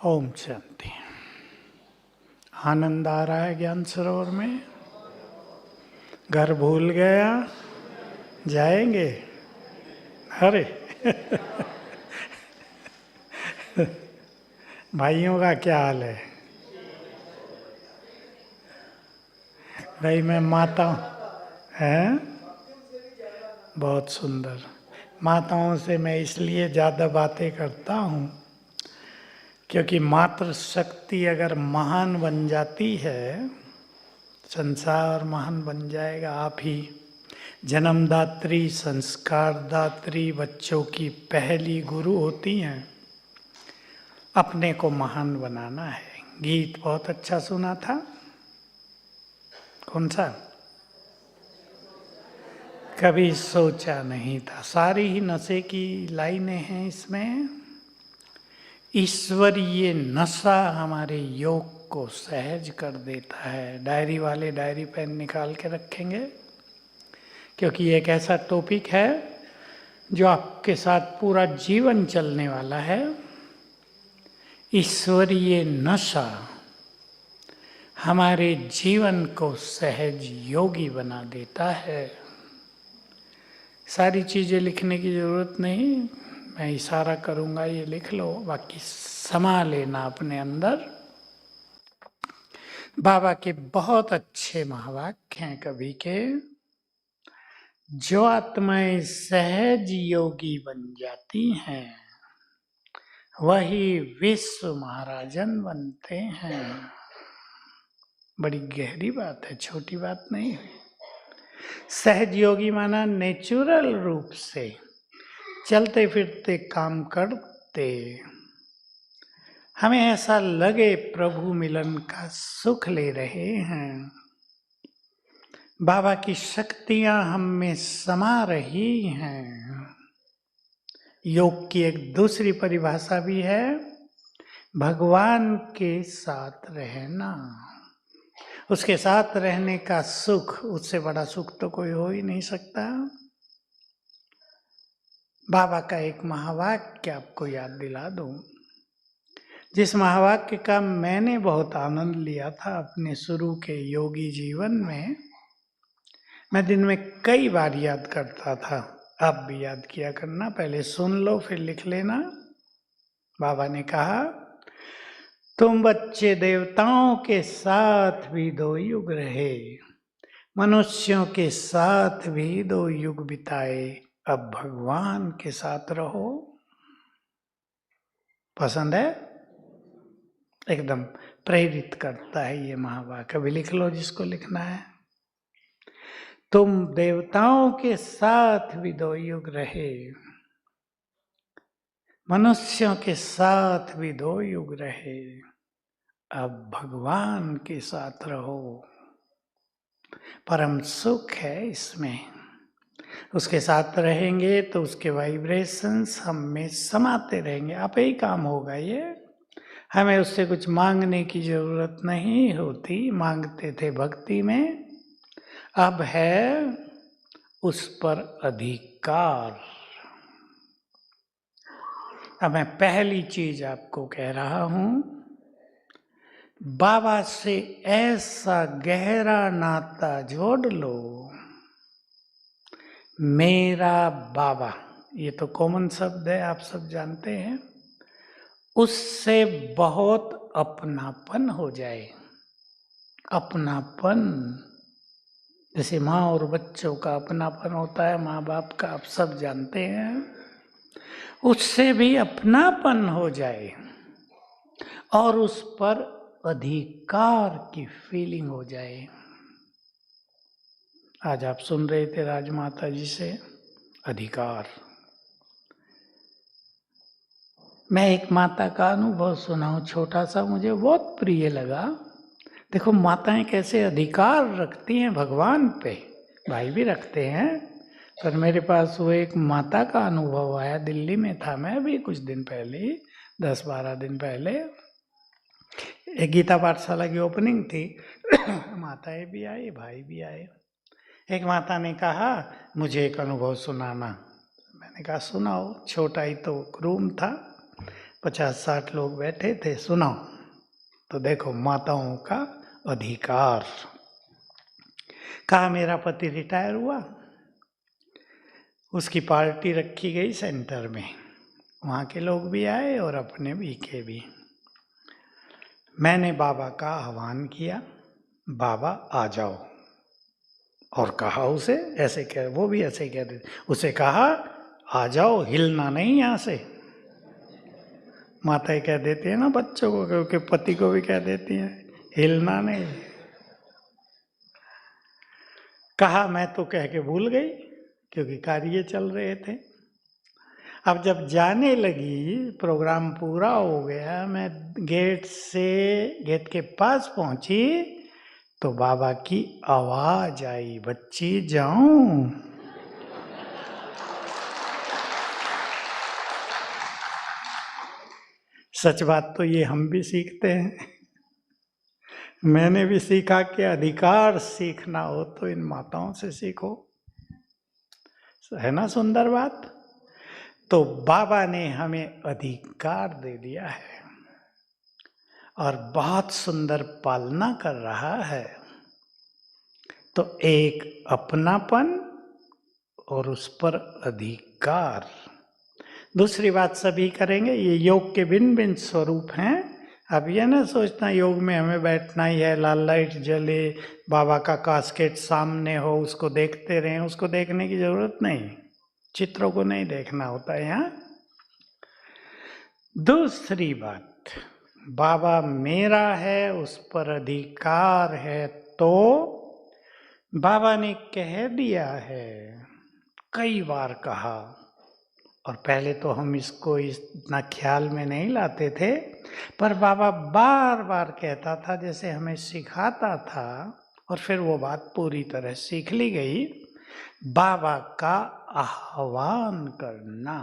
ओम शांति। आनंद आ रहा है ज्ञान सरोवर में। घर भूल गया, जाएंगे। अरे भाइयों का क्या हाल है? भाई मैं माता हैं, बहुत सुंदर। माताओं से मैं इसलिए ज़्यादा बातें करता हूँ क्योंकि मातृ शक्ति अगर महान बन जाती है, संसार महान बन जाएगा। आप ही जन्मदात्री, संस्कारदात्री, बच्चों की पहली गुरु होती हैं। अपने को महान बनाना है। गीत बहुत अच्छा सुना था। कौन सा? कभी सोचा नहीं था। सारी ही नशे की लाइनें हैं इसमें। ईश्वरीय नशा हमारे योग को सहज कर देता है। डायरी वाले डायरी पेन निकाल के रखेंगे, क्योंकि एक ऐसा टॉपिक है जो आपके साथ पूरा जीवन चलने वाला है। ईश्वरीय नशा हमारे जीवन को सहज योगी बना देता है। सारी चीज़ें लिखने की ज़रूरत नहीं, मैं इशारा करूँगा, ये लिख लो, बाकी समा लेना अपने अंदर। बाबा के बहुत अच्छे महावाक्य हैं कवि के। जो आत्माएं सहज योगी बन जाती हैं वही विश्व महाराजन बनते हैं। बड़ी गहरी बात है, छोटी बात नहीं है। सहज योगी माना नेचुरल रूप से चलते फिरते काम करते, हमें ऐसा लगे प्रभु मिलन का सुख ले रहे हैं। बाबा की शक्तियां हम में समा रही हैं। योग की एक दूसरी परिभाषा भी है, भगवान के साथ रहना। उसके साथ रहने का सुख, उससे बड़ा सुख तो कोई हो ही नहीं सकता। बाबा का एक महावाक्य आपको याद दिला दूं, जिस महावाक्य का मैंने बहुत आनंद लिया था अपने शुरू के योगी जीवन में। मैं दिन में कई बार याद करता था, आप भी याद किया करना। पहले सुन लो फिर लिख लेना। बाबा ने कहा, तुम बच्चे देवताओं के साथ भी 2 युग रहे, मनुष्यों के साथ भी 2 युग बिताए, अब भगवान के साथ रहो। पसंद है? एकदम प्रेरित करता है ये महावाक्य। अभी लिख लो जिसको लिखना है। तुम देवताओं के साथ भी 2 युग रहे, मनुष्यों के साथ भी 2 युग रहे, अब भगवान के साथ रहो। परम सुख है इसमें। उसके साथ रहेंगे तो उसके वाइब्रेशंस हम में समाते रहेंगे। आप ही काम होगा ये। हमें उससे कुछ मांगने की जरूरत नहीं होती। मांगते थे भक्ति में, अब है उस पर अधिकार। अब मैं पहली चीज आपको कह रहा हूं, बाबा से ऐसा गहरा नाता जोड़ लो। मेरा बाबा, ये तो कॉमन शब्द है, आप सब जानते हैं। उससे बहुत अपनापन हो जाए। अपनापन, जैसे माँ और बच्चों का अपनापन होता है, माँ बाप का, आप सब जानते हैं। उससे भी अपनापन हो जाए और उस पर अधिकार की फीलिंग हो जाए। आज आप सुन रहे थे राजमाता जी से अधिकार। मैं एक माता का अनुभव सुनाऊं छोटा सा, मुझे बहुत प्रिय लगा। देखो माताएं कैसे अधिकार रखती हैं भगवान पे, भाई भी रखते हैं। पर मेरे पास वो एक माता का अनुभव आया। दिल्ली में था मैं अभी कुछ दिन पहले, 10-12 दिन पहले। एक गीता पाठशाला की ओपनिंग थी। माताएं भी आई, भाई भी आए। एक माता ने कहा, मुझे एक अनुभव सुनाना। मैंने कहा सुनाओ। छोटा ही तो रूम था, 50-60 लोग बैठे थे, सुनो। तो देखो माताओं का अधिकार। कहा मेरा पति रिटायर हुआ, उसकी पार्टी रखी गई सेंटर में, वहाँ के लोग भी आए और अपने भी के भी। मैंने बाबा का आह्वान किया, बाबा आ जाओ, और कहा उसे ऐसे कह, वो भी ऐसे कह देते, उसे कहा आ जाओ, हिलना नहीं यहाँ से। माताएं कह देती है ना बच्चों को, क्योंकि पति को भी कह देती हैं हिलना नहीं। कहा मैं तो कह के भूल गई, क्योंकि कार्य चल रहे थे। अब जब जाने लगी, प्रोग्राम पूरा हो गया, मैं गेट के पास पहुंची तो बाबा की आवाज आई, बच्ची जाऊं। सच बात तो ये हम भी सीखते हैं। मैंने भी सीखा कि अधिकार सीखना हो तो इन माताओं से सीखो, है ना सुंदर बात। तो बाबा ने हमें अधिकार दे दिया है और बहुत सुंदर पालना कर रहा है। तो एक अपनापन और उस पर अधिकार। दूसरी बात सभी करेंगे, ये योग के भिन्न भिन्न स्वरूप हैं। अब ये ना सोचना योग में हमें बैठना ही है, लाल लाइट जले, बाबा का कास्केट सामने हो, उसको देखते रहें। उसको देखने की जरूरत नहीं, चित्रों को नहीं देखना होता है यहाँ। दूसरी बात, बाबा मेरा है, उस पर अधिकार है। तो बाबा ने कह दिया है, कई बार कहा, और पहले तो हम इसको इतना ख्याल में नहीं लाते थे, पर बाबा बार बार कहता था, जैसे हमें सिखाता था, और फिर वो बात पूरी तरह सीख ली गई। बाबा का आह्वान करना।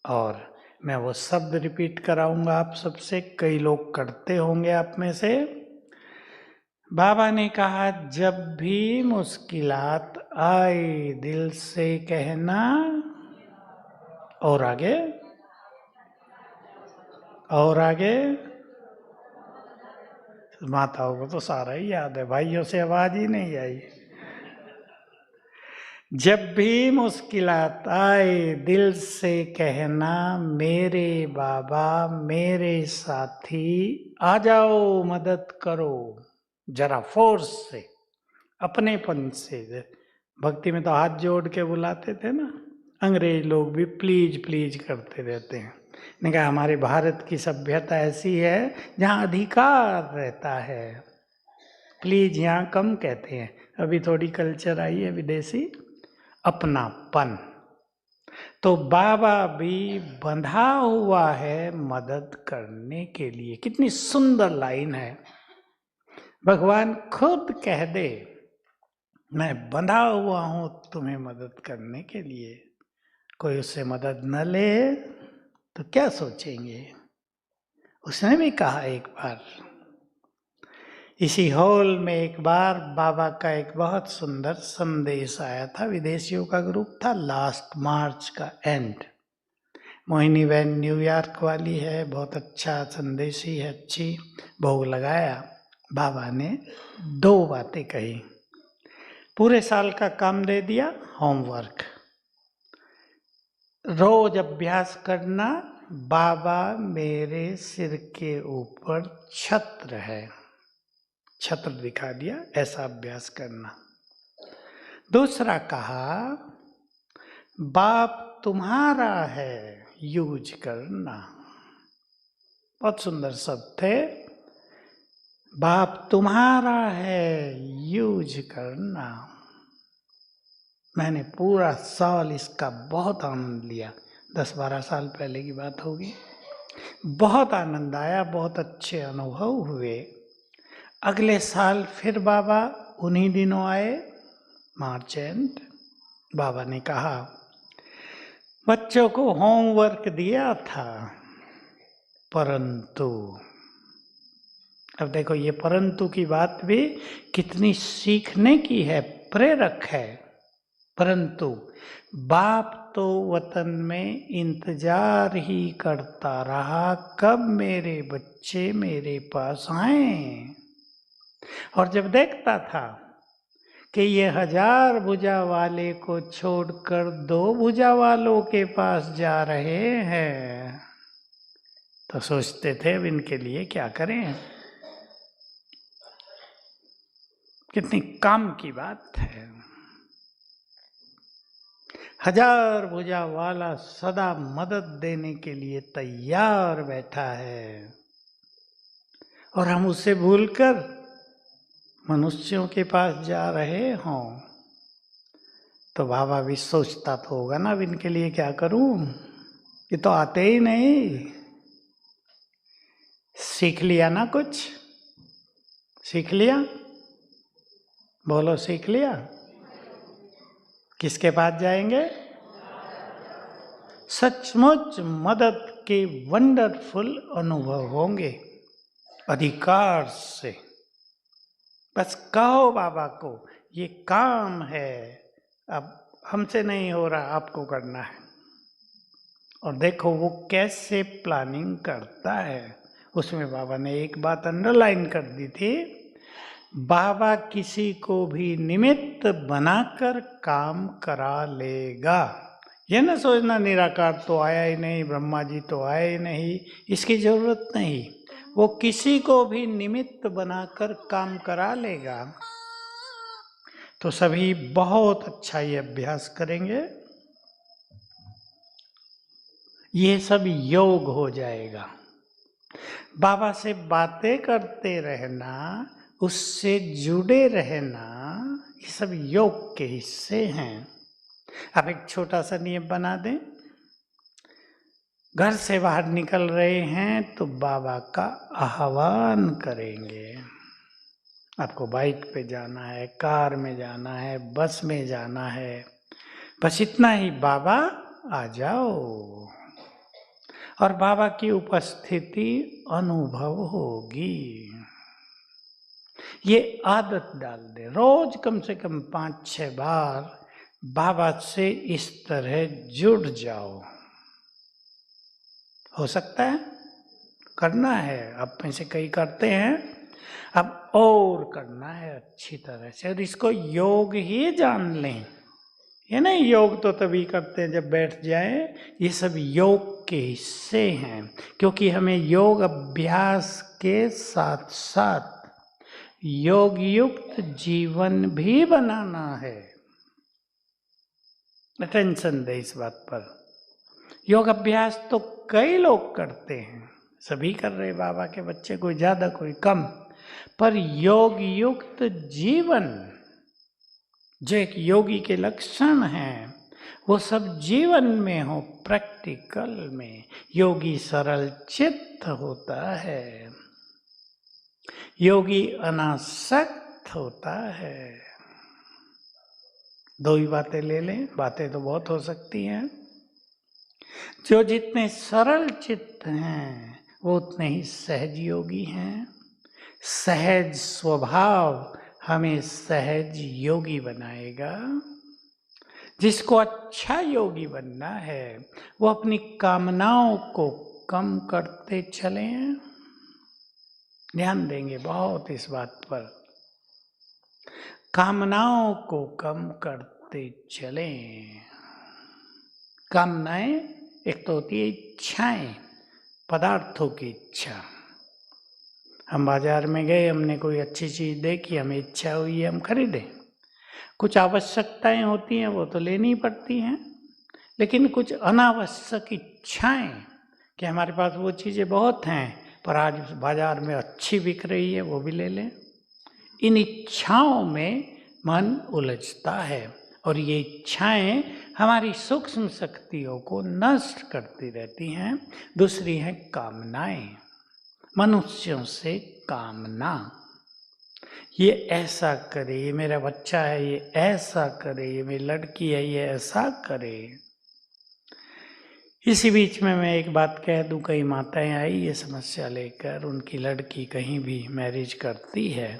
और मैं वो शब्द रिपीट कराऊंगा आप सबसे, कई लोग करते होंगे आप में से। बाबा ने कहा, जब भी मुश्किलात आए दिल से कहना, और आगे, और आगे। माताओं को तो सारा ही याद है, भाइयों से आवाज ही नहीं आई। जब भी मुश्किलात आए दिल से कहना, मेरे बाबा मेरे साथी, आ जाओ मदद करो, जरा फोर्स से, अपनेपन से। भक्ति में तो हाथ जोड़ के बुलाते थे ना, अंग्रेज लोग भी प्लीज प्लीज करते रहते हैं। ने कहा हमारे भारत की सभ्यता ऐसी है जहाँ अधिकार रहता है, प्लीज यहाँ कम कहते हैं। अभी थोड़ी कल्चर आई है विदेशी, अपनापन। तो बाबा भी बंधा हुआ है मदद करने के लिए। कितनी सुंदर लाइन है, भगवान खुद कह दे मैं बंधा हुआ हूं तुम्हें मदद करने के लिए। कोई उससे मदद न ले तो क्या सोचेंगे। उसने भी कहा एक बार, इसी हॉल में एक बार बाबा का एक बहुत सुंदर संदेश आया था। विदेशियों का ग्रुप था, लास्ट मार्च का एंड। मोहिनी बहन न्यूयॉर्क वाली है, बहुत अच्छा संदेशी है, अच्छी। भोग लगाया। बाबा ने 2 बातें कही। पूरे साल का काम दे दिया, होमवर्क, रोज अभ्यास करना। बाबा मेरे सिर के ऊपर छत्र है, छत्र दिखा दिया, ऐसा अभ्यास करना। दूसरा कहा, बाप तुम्हारा है, यूज करना। बहुत सुंदर शब्द थे, बाप तुम्हारा है, यूज करना। मैंने पूरा साल इसका बहुत आनंद लिया, 10-12 साल पहले की बात होगी। बहुत आनंद आया, बहुत अच्छे अनुभव हुए। अगले साल फिर बाबा उन्हीं दिनों आए, मार्च एंड। बाबा ने कहा, बच्चों को होमवर्क दिया था, परंतु, अब देखो ये परंतु की बात भी कितनी सीखने की है, प्रेरक है। परंतु बाप तो वतन में इंतजार ही करता रहा कब मेरे बच्चे मेरे पास आए। और जब देखता था कि ये 1000 भुजा वाले को छोड़कर 2 भुजा वालों के पास जा रहे हैं, तो सोचते थे अब इनके लिए क्या करें। कितनी काम की बात है। 1000 भुजा वाला सदा मदद देने के लिए तैयार बैठा है, और हम उसे भूलकर मनुष्यों के पास जा रहे हों, तो बाबा भी सोचता तो होगा ना, अब इनके लिए क्या करूं, ये तो आते ही नहीं। सीख लिया ना, कुछ सीख लिया, बोलो सीख लिया। किसके पास जाएंगे? सचमुच मदद के वंडरफुल अनुभव होंगे अधिकार से। बस कहो बाबा को ये काम है, अब हमसे नहीं हो रहा, आपको करना है। और देखो वो कैसे प्लानिंग करता है। उसमें बाबा ने एक बात अंडरलाइन कर दी थी, बाबा किसी को भी निमित्त बनाकर काम करा लेगा। ये ना सोचना निराकार तो आया ही नहीं, ब्रह्मा जी तो आए ही नहीं, इसकी जरूरत नहीं। वो किसी को भी निमित्त बनाकर काम करा लेगा। तो सभी बहुत अच्छा ये अभ्यास करेंगे, ये सब योग हो जाएगा। बाबा से बातें करते रहना, उससे जुड़े रहना, ये सब योग के हिस्से हैं। अब एक छोटा सा नियम बना दें, घर से बाहर निकल रहे हैं तो बाबा का आह्वान करेंगे। आपको बाइक पे जाना है, कार में जाना है, बस में जाना है, बस इतना ही, बाबा आ जाओ। और बाबा की उपस्थिति अनुभव होगी। ये आदत डाल दे, रोज कम से कम 5-6 बार बाबा से इस तरह जुड़ जाओ। हो सकता है, करना है, आप में से कई करते हैं, अब और करना है अच्छी तरह से। और इसको योग ही जान लें। ये नहीं योग तो तभी करते हैं जब बैठ जाए, ये सब योग के हिस्से हैं। क्योंकि हमें योग अभ्यास के साथ साथ योग युक्त जीवन भी बनाना है। अटेंशन दे इस बात पर। योग अभ्यास तो कई लोग करते हैं, सभी कर रहे, बाबा के बच्चे, कोई ज्यादा कोई कम, पर योग युक्त जीवन जो एक योगी के लक्षण हैं, वो सब जीवन में हो, प्रैक्टिकल में। योगी सरल चित्त होता है, योगी अनासक्त होता है। 2 ही बातें ले लें, बातें तो बहुत हो सकती हैं। जो जितने सरल चित्त हैं वो उतने ही सहज योगी हैं। सहज स्वभाव हमें सहज योगी बनाएगा। जिसको अच्छा योगी बनना है वो अपनी कामनाओं को कम करते चलें। ध्यान देंगे बहुत इस बात पर। कामनाओं को कम करते चलें। कामनाएं एक तो होती है इच्छाएं, पदार्थों की इच्छा। हम बाजार में गए, हमने कोई अच्छी चीज देखी, हमें इच्छा हुई है, हम खरीदें। कुछ आवश्यकताएं होती हैं, वो तो लेनी पड़ती हैं, लेकिन कुछ अनावश्यक इच्छाएं कि हमारे पास वो चीज़ें बहुत हैं पर आज बाजार में अच्छी बिक रही है, वो भी ले लें। इन इच्छाओं में मन उलझता है और ये इच्छाएं हमारी सूक्ष्म शक्तियों को नष्ट करती रहती हैं। दूसरी है कामनाएं, मनुष्यों से कामना, ये ऐसा करे, ये मेरा बच्चा है ये ऐसा करे, ये मेरी लड़की है ये ऐसा करे। इसी बीच में मैं एक बात कह दूं, कई माताएं आई ये समस्या लेकर, उनकी लड़की कहीं भी मैरिज करती है,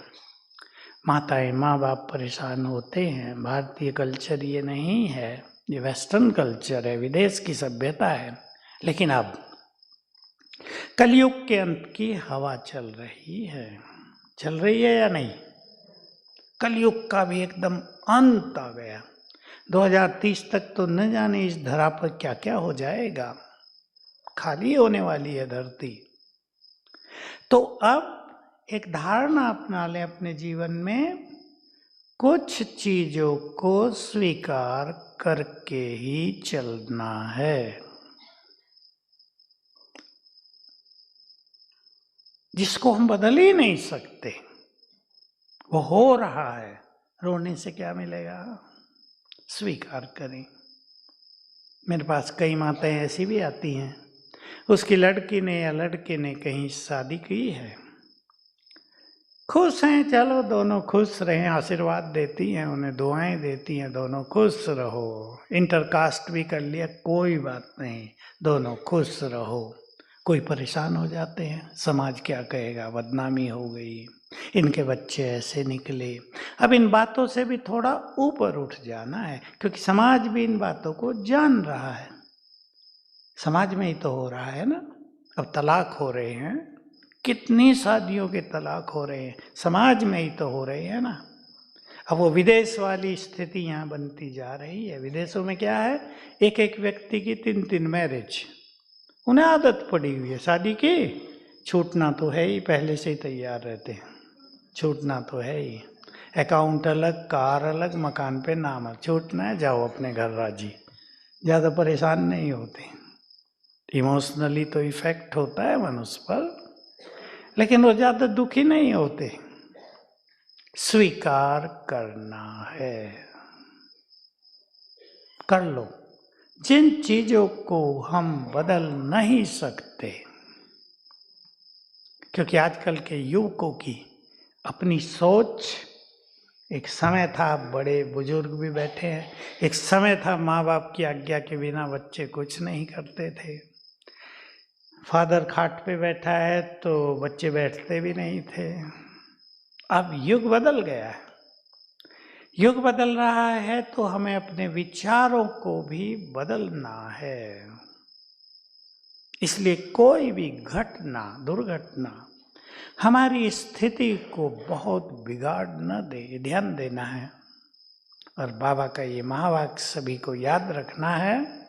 माताएं माँ बाप परेशान होते हैं। भारतीय कल्चर ये नहीं है, ये वेस्टर्न कल्चर है, विदेश की सभ्यता है। लेकिन अब कलयुग के अंत की हवा चल रही है या नहीं? कलयुग का भी एकदम अंत आ गया। 2030 तक तो न जाने इस धरा पर क्या क्या हो जाएगा, खाली होने वाली है धरती। तो अब एक धारणा अपना लें अपने जीवन में, कुछ चीजों को स्वीकार करके ही चलना है। जिसको हम बदल ही नहीं सकते, वो हो रहा है, रोने से क्या मिलेगा? स्वीकार करें। मेरे पास कई माताएं ऐसी भी आती हैं, उसकी लड़की ने या लड़के ने कहीं शादी की है, खुश हैं, चलो दोनों खुश रहें, आशीर्वाद देती हैं, उन्हें दुआएं देती हैं, दोनों खुश रहो। इंटरकास्ट भी कर लिया, कोई बात नहीं, दोनों खुश रहो। कोई परेशान हो जाते हैं, समाज क्या कहेगा, बदनामी हो गई, इनके बच्चे ऐसे निकले। अब इन बातों से भी थोड़ा ऊपर उठ जाना है, क्योंकि समाज भी इन बातों को जान रहा है। समाज में ही तो हो रहा है ना। अब तलाक हो रहे हैं, कितनी शादियों के तलाक हो रहे हैं, समाज में ही तो हो रहे हैं ना। अब वो विदेश वाली स्थिति यहाँ बनती जा रही है। विदेशों में क्या है, एक एक व्यक्ति की 3-3 मैरिज, उन्हें आदत पड़ी हुई है शादी की। छूटना तो है ही, पहले से ही तैयार रहते हैं, छूटना तो है ही। अकाउंट अलग, कार अलग, मकान पे नाम अलग, छूटना है, जाओ अपने घर राजी, ज़्यादा परेशान नहीं होते। इमोशनली तो इफेक्ट होता है मनुष्य पर, लेकिन वो ज़्यादा दुखी नहीं होते। स्वीकार करना है, कर लो। जिन चीजों को हम बदल नहीं सकते, क्योंकि आजकल के युवकों की अपनी सोच, एक समय था बड़े बुजुर्ग भी बैठे हैं, एक समय था माँ बाप की आज्ञा के बिना बच्चे कुछ नहीं करते थे। फादर खाट पे बैठा है तो बच्चे बैठते भी नहीं थे। अब युग बदल गया है, युग बदल रहा है, तो हमें अपने विचारों को भी बदलना है। इसलिए कोई भी घटना, दुर्घटना हमारी स्थिति को बहुत बिगाड़ न दे, ध्यान देना है। और बाबा का ये महावाक्य सभी को याद रखना है,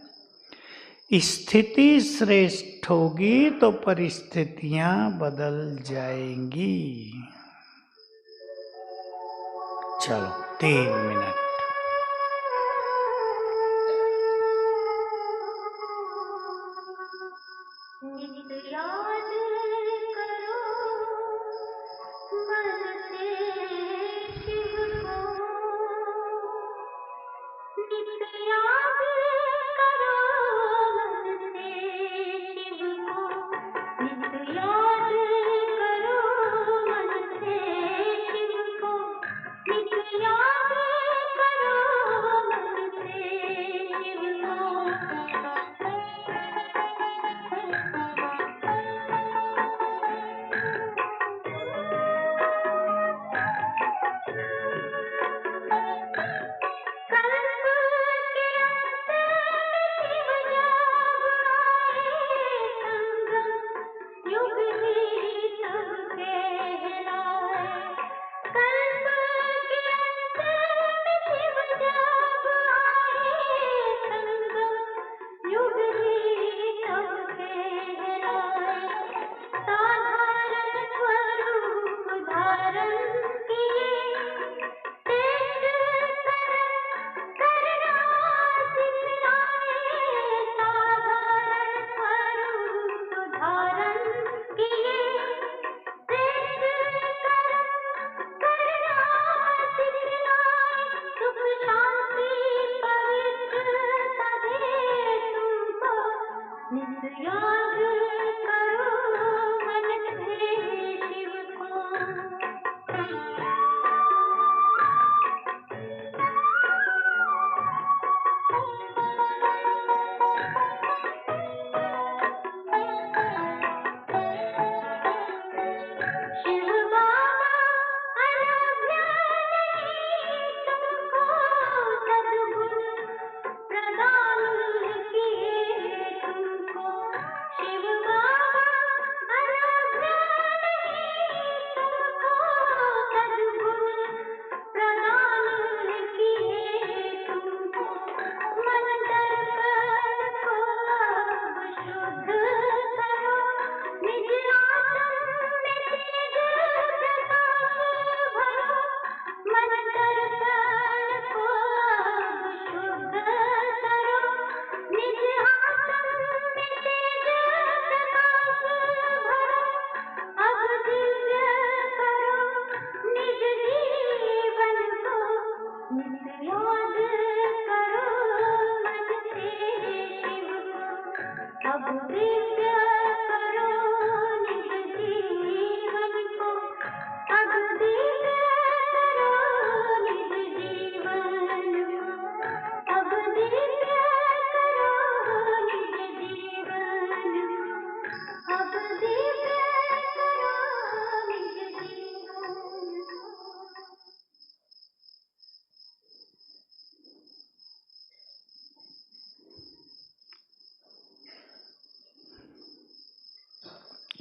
स्थिति श्रेष्ठ होगी तो परिस्थितियां बदल जाएंगी। चलो 3 मिनट।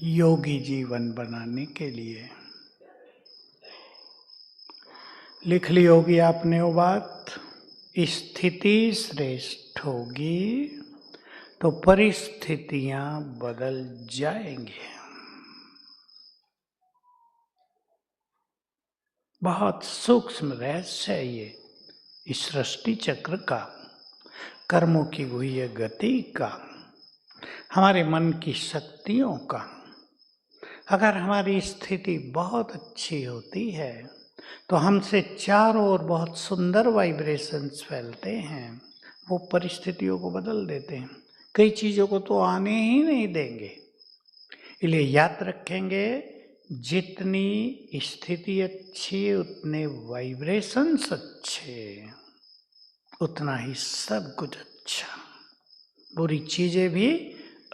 योगी जीवन बनाने के लिए। लिख ली होगी आपने वो बात, स्थिति श्रेष्ठ होगी तो परिस्थितियां बदल जाएंगी। बहुत सूक्ष्म रहस्य है ये इस सृष्टि चक्र का, कर्मों की गुह्य गति का, हमारे मन की शक्तियों का। अगर हमारी स्थिति बहुत अच्छी होती है तो हमसे चारों ओर बहुत सुंदर वाइब्रेशंस फैलते हैं, वो परिस्थितियों को बदल देते हैं, कई चीज़ों को तो आने ही नहीं देंगे। इसलिए याद रखेंगे, जितनी स्थिति अच्छी उतने वाइब्रेशंस अच्छे, उतना ही सब कुछ अच्छा, बुरी चीजें भी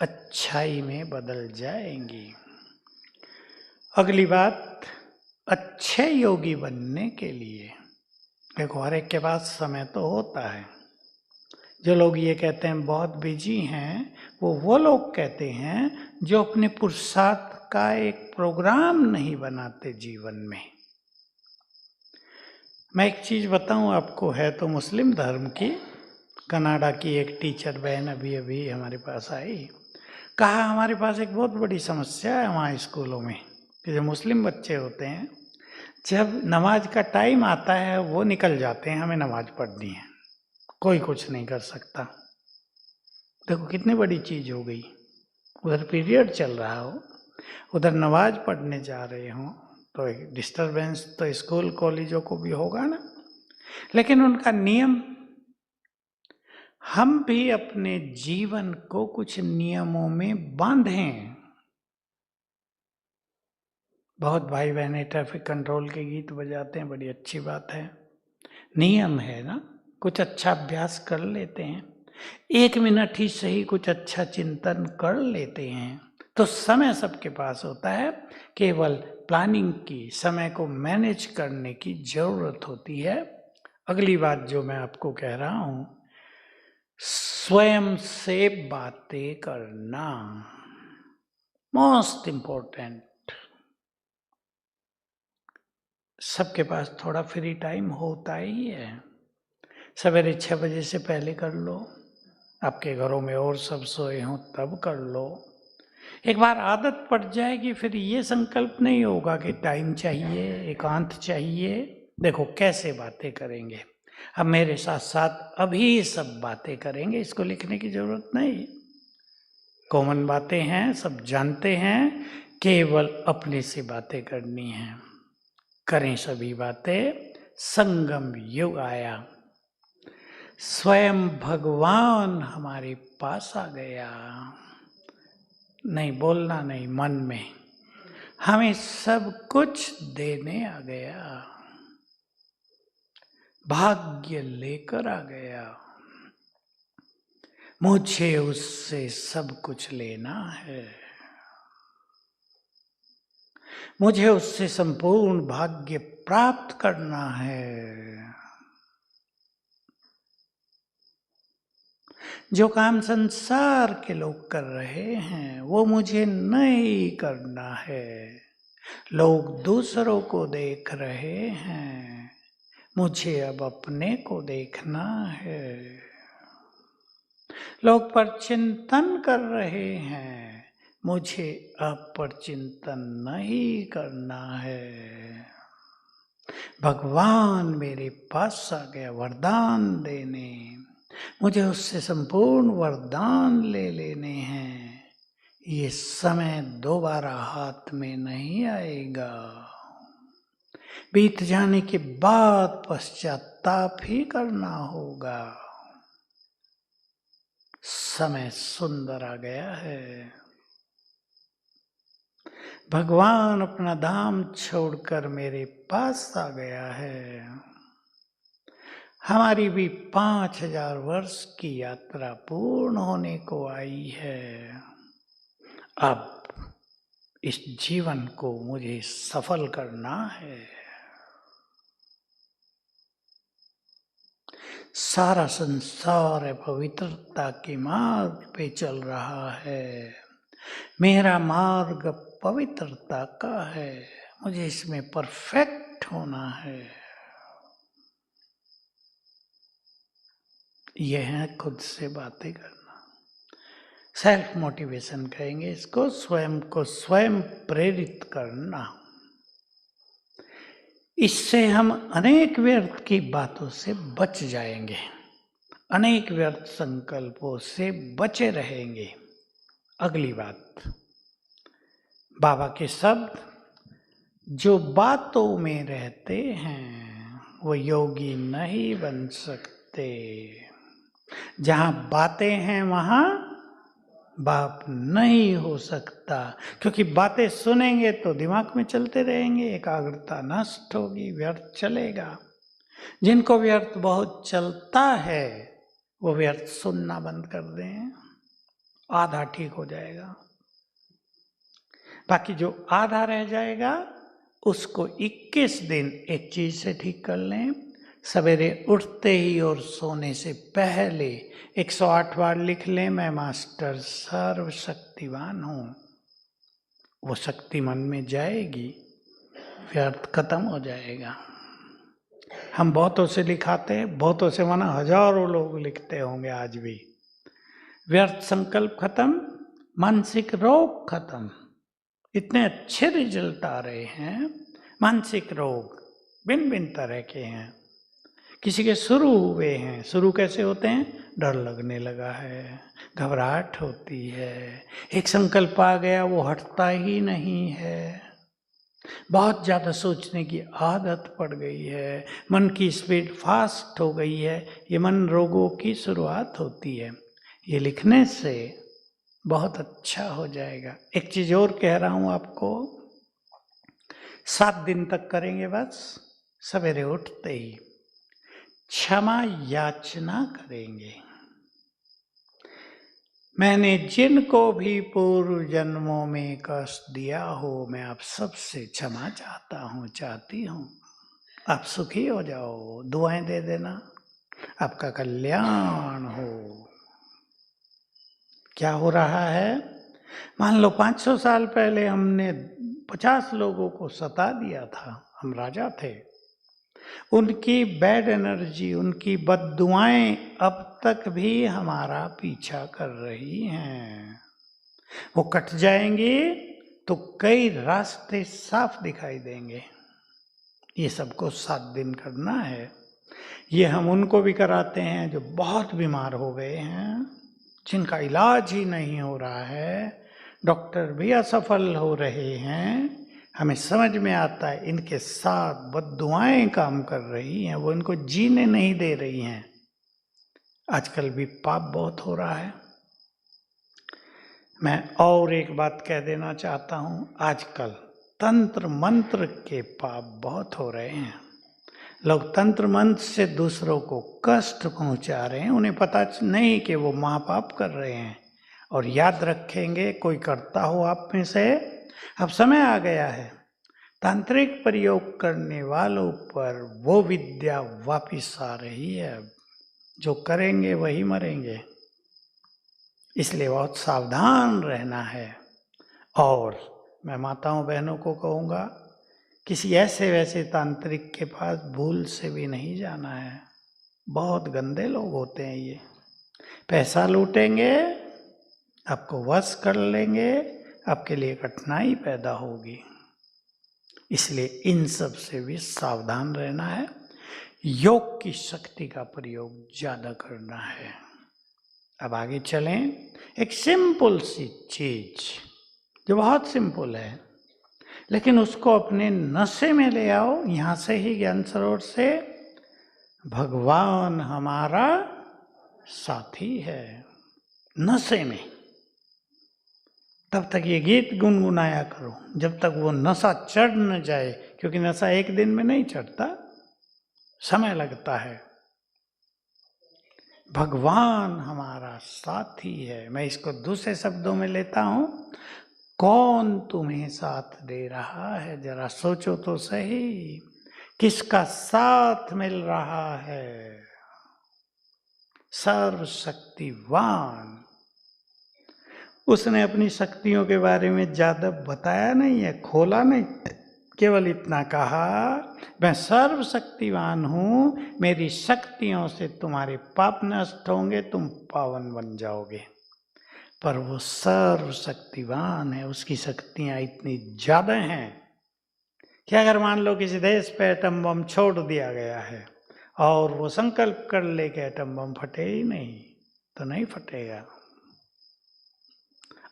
अच्छाई में बदल जाएंगी। अगली बात, अच्छे योगी बनने के लिए देखो, हर एक के पास समय तो होता है। जो लोग ये कहते हैं बहुत बिजी हैं, वो लोग कहते हैं जो अपने पुरुषार्थ का एक प्रोग्राम नहीं बनाते जीवन में। मैं एक चीज बताऊं आपको, है तो मुस्लिम धर्म की, कनाडा की एक टीचर बहन अभी अभी हमारे पास आई, कहा हमारे पास एक बहुत बड़ी समस्या है वहाँ स्कूलों में कि जो मुस्लिम बच्चे होते हैं, जब नमाज का टाइम आता है वो निकल जाते हैं, हमें नमाज पढ़नी है, कोई कुछ नहीं कर सकता। देखो कितनी बड़ी चीज हो गई, उधर पीरियड चल रहा हो, उधर नमाज पढ़ने जा रहे हो, तो एक डिस्टरबेंस तो स्कूल कॉलेजों को भी होगा ना। लेकिन उनका नियम, हम भी अपने जीवन को कुछ नियमों में बांधें। बहुत भाई बहने ट्रैफिक कंट्रोल के गीत बजाते हैं, बड़ी अच्छी बात है, नियम है ना, कुछ अच्छा अभ्यास कर लेते हैं, 1 मिनट ही सही कुछ अच्छा चिंतन कर लेते हैं, तो समय सबके पास होता है, केवल प्लानिंग की, समय को मैनेज करने की जरूरत होती है। अगली बात जो मैं आपको कह रहा हूं, स्वयं से बातें करना, मोस्ट इंपॉर्टेंट। सबके पास थोड़ा फ्री टाइम होता ही है, सवेरे 6 बजे से पहले कर लो, आपके घरों में और सब सोए हों तब कर लो। एक बार आदत पड़ जाएगी फिर ये संकल्प नहीं होगा कि टाइम चाहिए, एकांत चाहिए। देखो कैसे बातें करेंगे, अब मेरे साथ साथ अभी सब बातें करेंगे, इसको लिखने की जरूरत नहीं, कॉमन बातें हैं, सब जानते हैं, केवल अपने से बातें करनी है। करें सभी बातें। संगम युग आया, स्वयं भगवान हमारे पास आ गया, नहीं बोलना नहीं, मन में हमें सब कुछ देने आ गया, भाग्य लेकर आ गया, मुझे उससे सब कुछ लेना है, मुझे उससे संपूर्ण भाग्य प्राप्त करना है। जो काम संसार के लोग कर रहे हैं वो मुझे नहीं करना है। लोग दूसरों को देख रहे हैं, मुझे अब अपने को देखना है। लोग पर चिंतन कर रहे हैं, मुझे अब पर चिंतन नहीं करना है। भगवान मेरे पास आ गया वरदान देने, मुझे उससे संपूर्ण वरदान ले लेने हैं। ये समय दोबारा हाथ में नहीं आएगा, बीत जाने के बाद पश्चाताप ही करना होगा। समय सुंदर आ गया है, भगवान अपना धाम छोड़कर मेरे पास आ गया है। हमारी भी 5000 वर्ष की यात्रा पूर्ण होने को आई है। अब इस जीवन को मुझे सफल करना है। सारा संसार पवित्रता के मार्ग पे चल रहा है, मेरा मार्ग पवित्रता का है, मुझे इसमें परफेक्ट होना है। यह है खुद से बातें करना, सेल्फ मोटिवेशन कहेंगे इसको, स्वयं को स्वयं प्रेरित करना। इससे हम अनेक व्यर्थ की बातों से बच जाएंगे, अनेक व्यर्थ संकल्पों से बचे रहेंगे। अगली बात, बाबा के शब्द, जो बातों में रहते हैं वो योगी नहीं बन सकते। जहां बातें हैं वहां बाप नहीं हो सकता, क्योंकि बातें सुनेंगे तो दिमाग में चलते रहेंगे, एकाग्रता नष्ट होगी, व्यर्थ चलेगा। जिनको व्यर्थ बहुत चलता है वो व्यर्थ सुनना बंद कर दें, आधा ठीक हो जाएगा। बाकी जो आधा रह जाएगा उसको 21 दिन एक चीज से ठीक कर लें, सवेरे उठते ही और सोने से पहले 108 बार लिख लें, मैं मास्टर सर्वशक्तिवान हूं। वो शक्ति मन में जाएगी, व्यर्थ खत्म हो जाएगा। हम बहुतों से लिखाते हैं, बहुतों से माना हजारों लोग लिखते होंगे आज भी। व्यर्थ संकल्प खत्म, मानसिक रोग खत्म। इतने अच्छे रिजल्ट आ रहे हैं। मानसिक रोग भिन्न भिन्न तरह के हैं, किसी के शुरू हुए हैं। शुरू कैसे होते हैं? डर लगने लगा है, घबराहट होती है, एक संकल्प आ गया वो हटता ही नहीं है, बहुत ज़्यादा सोचने की आदत पड़ गई है, मन की स्पीड फास्ट हो गई है। ये मन रोगों की शुरुआत होती है। ये लिखने से बहुत अच्छा हो जाएगा। एक चीज और कह रहा हूं आपको, 7 दिन तक करेंगे बस। सवेरे उठते ही क्षमा याचना करेंगे, मैंने जिनको भी पूर्व जन्मों में कष्ट दिया हो मैं आप सबसे क्षमा चाहता हूं, चाहती हूं। आप सुखी हो जाओ, दुआएं दे देना, आपका कल्याण हो। क्या हो रहा है? मान लो 500 साल पहले हमने 50 लोगों को सता दिया था, हम राजा थे। उनकी बैड एनर्जी, उनकी बद्दुआएं अब तक भी हमारा पीछा कर रही हैं। वो कट जाएंगी तो कई रास्ते साफ दिखाई देंगे। ये सबको 7 दिन करना है। ये हम उनको भी कराते हैं जो बहुत बीमार हो गए हैं, जिनका इलाज ही नहीं हो रहा है, डॉक्टर भी असफल हो रहे हैं। हमें समझ में आता है इनके साथ बद्दुआएं काम कर रही हैं, वो इनको जीने नहीं दे रही हैं। आजकल भी पाप बहुत हो रहा है। मैं और एक बात कह देना चाहता हूं, आजकल तंत्र मंत्र के पाप बहुत हो रहे हैं। लोग तंत्र मंत्र से दूसरों को कष्ट पहुंचा रहे हैं, उन्हें पता नहीं कि वो महापाप कर रहे हैं। और याद रखेंगे, कोई करता हो आप में से, अब समय आ गया है तांत्रिक प्रयोग करने वालों पर वो विद्या वापिस आ रही है। जो करेंगे वही मरेंगे, इसलिए बहुत सावधान रहना है। और मैं माताओं बहनों को कहूँगा, किसी ऐसे वैसे तांत्रिक के पास भूल से भी नहीं जाना है। बहुत गंदे लोग होते हैं ये, पैसा लूटेंगे, आपको वश कर लेंगे, आपके लिए कठिनाई पैदा होगी। इसलिए इन सब से भी सावधान रहना है। योग की शक्ति का प्रयोग ज्यादा करना है। अब आगे चलें। एक सिंपल सी चीज जो बहुत सिंपल है, लेकिन उसको अपने नशे में ले आओ। यहां से ही ज्ञान सरोवर से, भगवान हमारा साथी है, नशे में। तब तक ये गीत गुनगुनाया करो जब तक वो नशा चढ़ न जाए, क्योंकि नशा एक दिन में नहीं चढ़ता, समय लगता है। भगवान हमारा साथी है। मैं इसको दूसरे शब्दों में लेता हूं, कौन तुम्हें साथ दे रहा है, जरा सोचो तो सही। किसका साथ मिल रहा है? सर्वशक्तिवान। उसने अपनी शक्तियों के बारे में ज्यादा बताया नहीं है, खोला नहीं, केवल इतना कहा, मैं सर्वशक्तिवान हूं, मेरी शक्तियों से तुम्हारे पाप नष्ट होंगे, तुम पावन बन जाओगे। पर वो सर्वशक्तिवान है, उसकी शक्तियां इतनी ज्यादा हैं कि अगर मान लो किसी देश पे एटम बम छोड़ दिया गया है और वो संकल्प कर ले कि एटम बम फटे ही नहीं, तो नहीं फटेगा।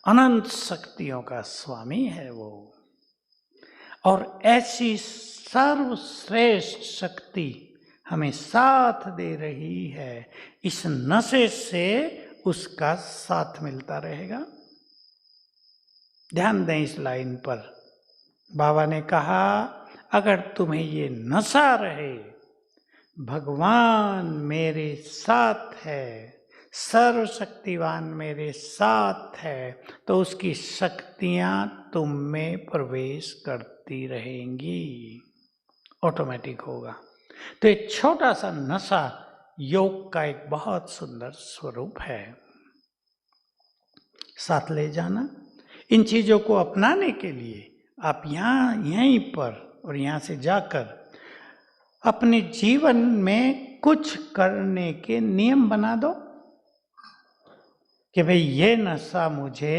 अनंत शक्तियों का स्वामी है वो, और ऐसी सर्वश्रेष्ठ शक्ति हमें साथ दे रही है। इस नशे से उसका साथ मिलता रहेगा। ध्यान दें इस लाइन पर, बाबा ने कहा अगर तुम्हें ये नशा रहे, भगवान मेरे साथ है, सर्वशक्तिवान मेरे साथ है, तो उसकी शक्तियां तुम में प्रवेश करती रहेंगी, ऑटोमेटिक होगा। तो एक छोटा सा नशा योग का एक बहुत सुंदर स्वरूप है। साथ ले जाना, इन चीजों को अपनाने के लिए आप यहीं पर और यहां से जाकर अपने जीवन में कुछ करने के नियम बना दो कि भाई ये नशा मुझे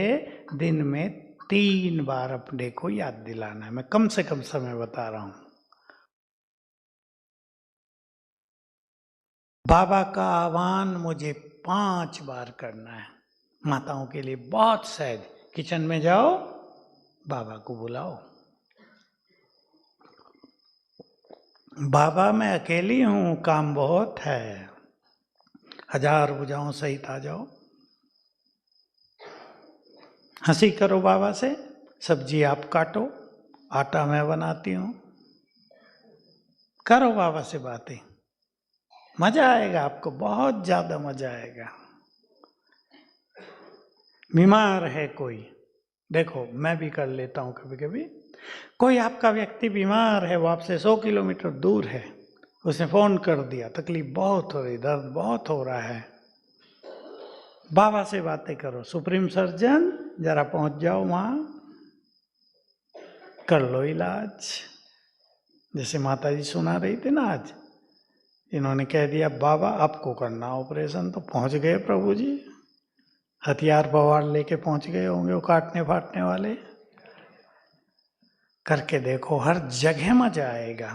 दिन में 3 बार अपने को याद दिलाना है। मैं कम से कम समय बता रहा हूं। बाबा का आह्वान मुझे 5 बार करना है। माताओं के लिए बहुत सहज, किचन में जाओ, बाबा को बुलाओ, बाबा मैं अकेली हूं, काम बहुत है, 1000 भुजाओं सहित आ जाओ। हंसी करो बाबा से, सब्जी आप काटो, आटा मैं बनाती हूं, करो बाबा से बातें, मजा आएगा आपको, बहुत ज्यादा मजा आएगा। बीमार है कोई, देखो मैं भी कर लेता हूं कभी कभी, कोई आपका व्यक्ति बीमार है, वो आपसे 100 किलोमीटर दूर है, उसने फोन कर दिया, तकलीफ बहुत हो रही, दर्द बहुत हो रहा है, बाबा से बातें करो, सुप्रीम सर्जन जरा पहुंच जाओ वहां, कर लो इलाज। जैसे माता जी सुना रही थी ना आज, इन्होंने कह दिया बाबा आपको करना ऑपरेशन, तो पहुंच गए प्रभु जी, हथियार पवार लेके पहुंच गए होंगे वो काटने फाटने वाले। करके देखो, हर जगह मजा आएगा,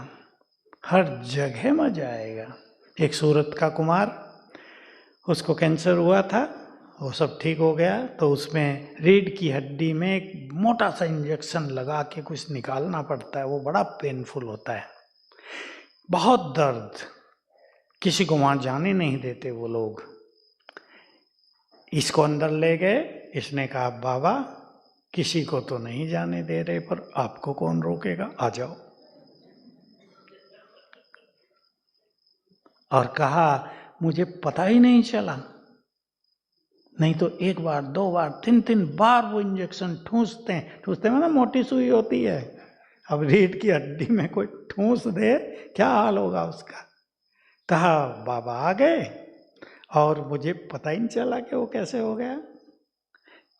हर जगह मजा आएगा। एक सूरत का कुमार, उसको कैंसर हुआ था, वो सब ठीक हो गया, तो उसमें रीढ़ की हड्डी में एक मोटा सा इंजेक्शन लगा के कुछ निकालना पड़ता है, वो बड़ा पेनफुल होता है, बहुत दर्द, किसी को वहां जाने नहीं देते वो लोग। इसको अंदर ले गए, इसने कहा बाबा किसी को तो नहीं जाने दे रहे, पर आपको कौन रोकेगा, आ जाओ। और कहा मुझे पता ही नहीं चला, नहीं तो 1 बार 2 बार 3 बार वो इंजेक्शन ठूंसते मतलब मोटी सुई होती है, अब रीढ़ की हड्डी में कोई ठूंस दे क्या हाल होगा उसका। कहा बाबा आ गए और मुझे पता ही नहीं चला कि वो कैसे हो गया।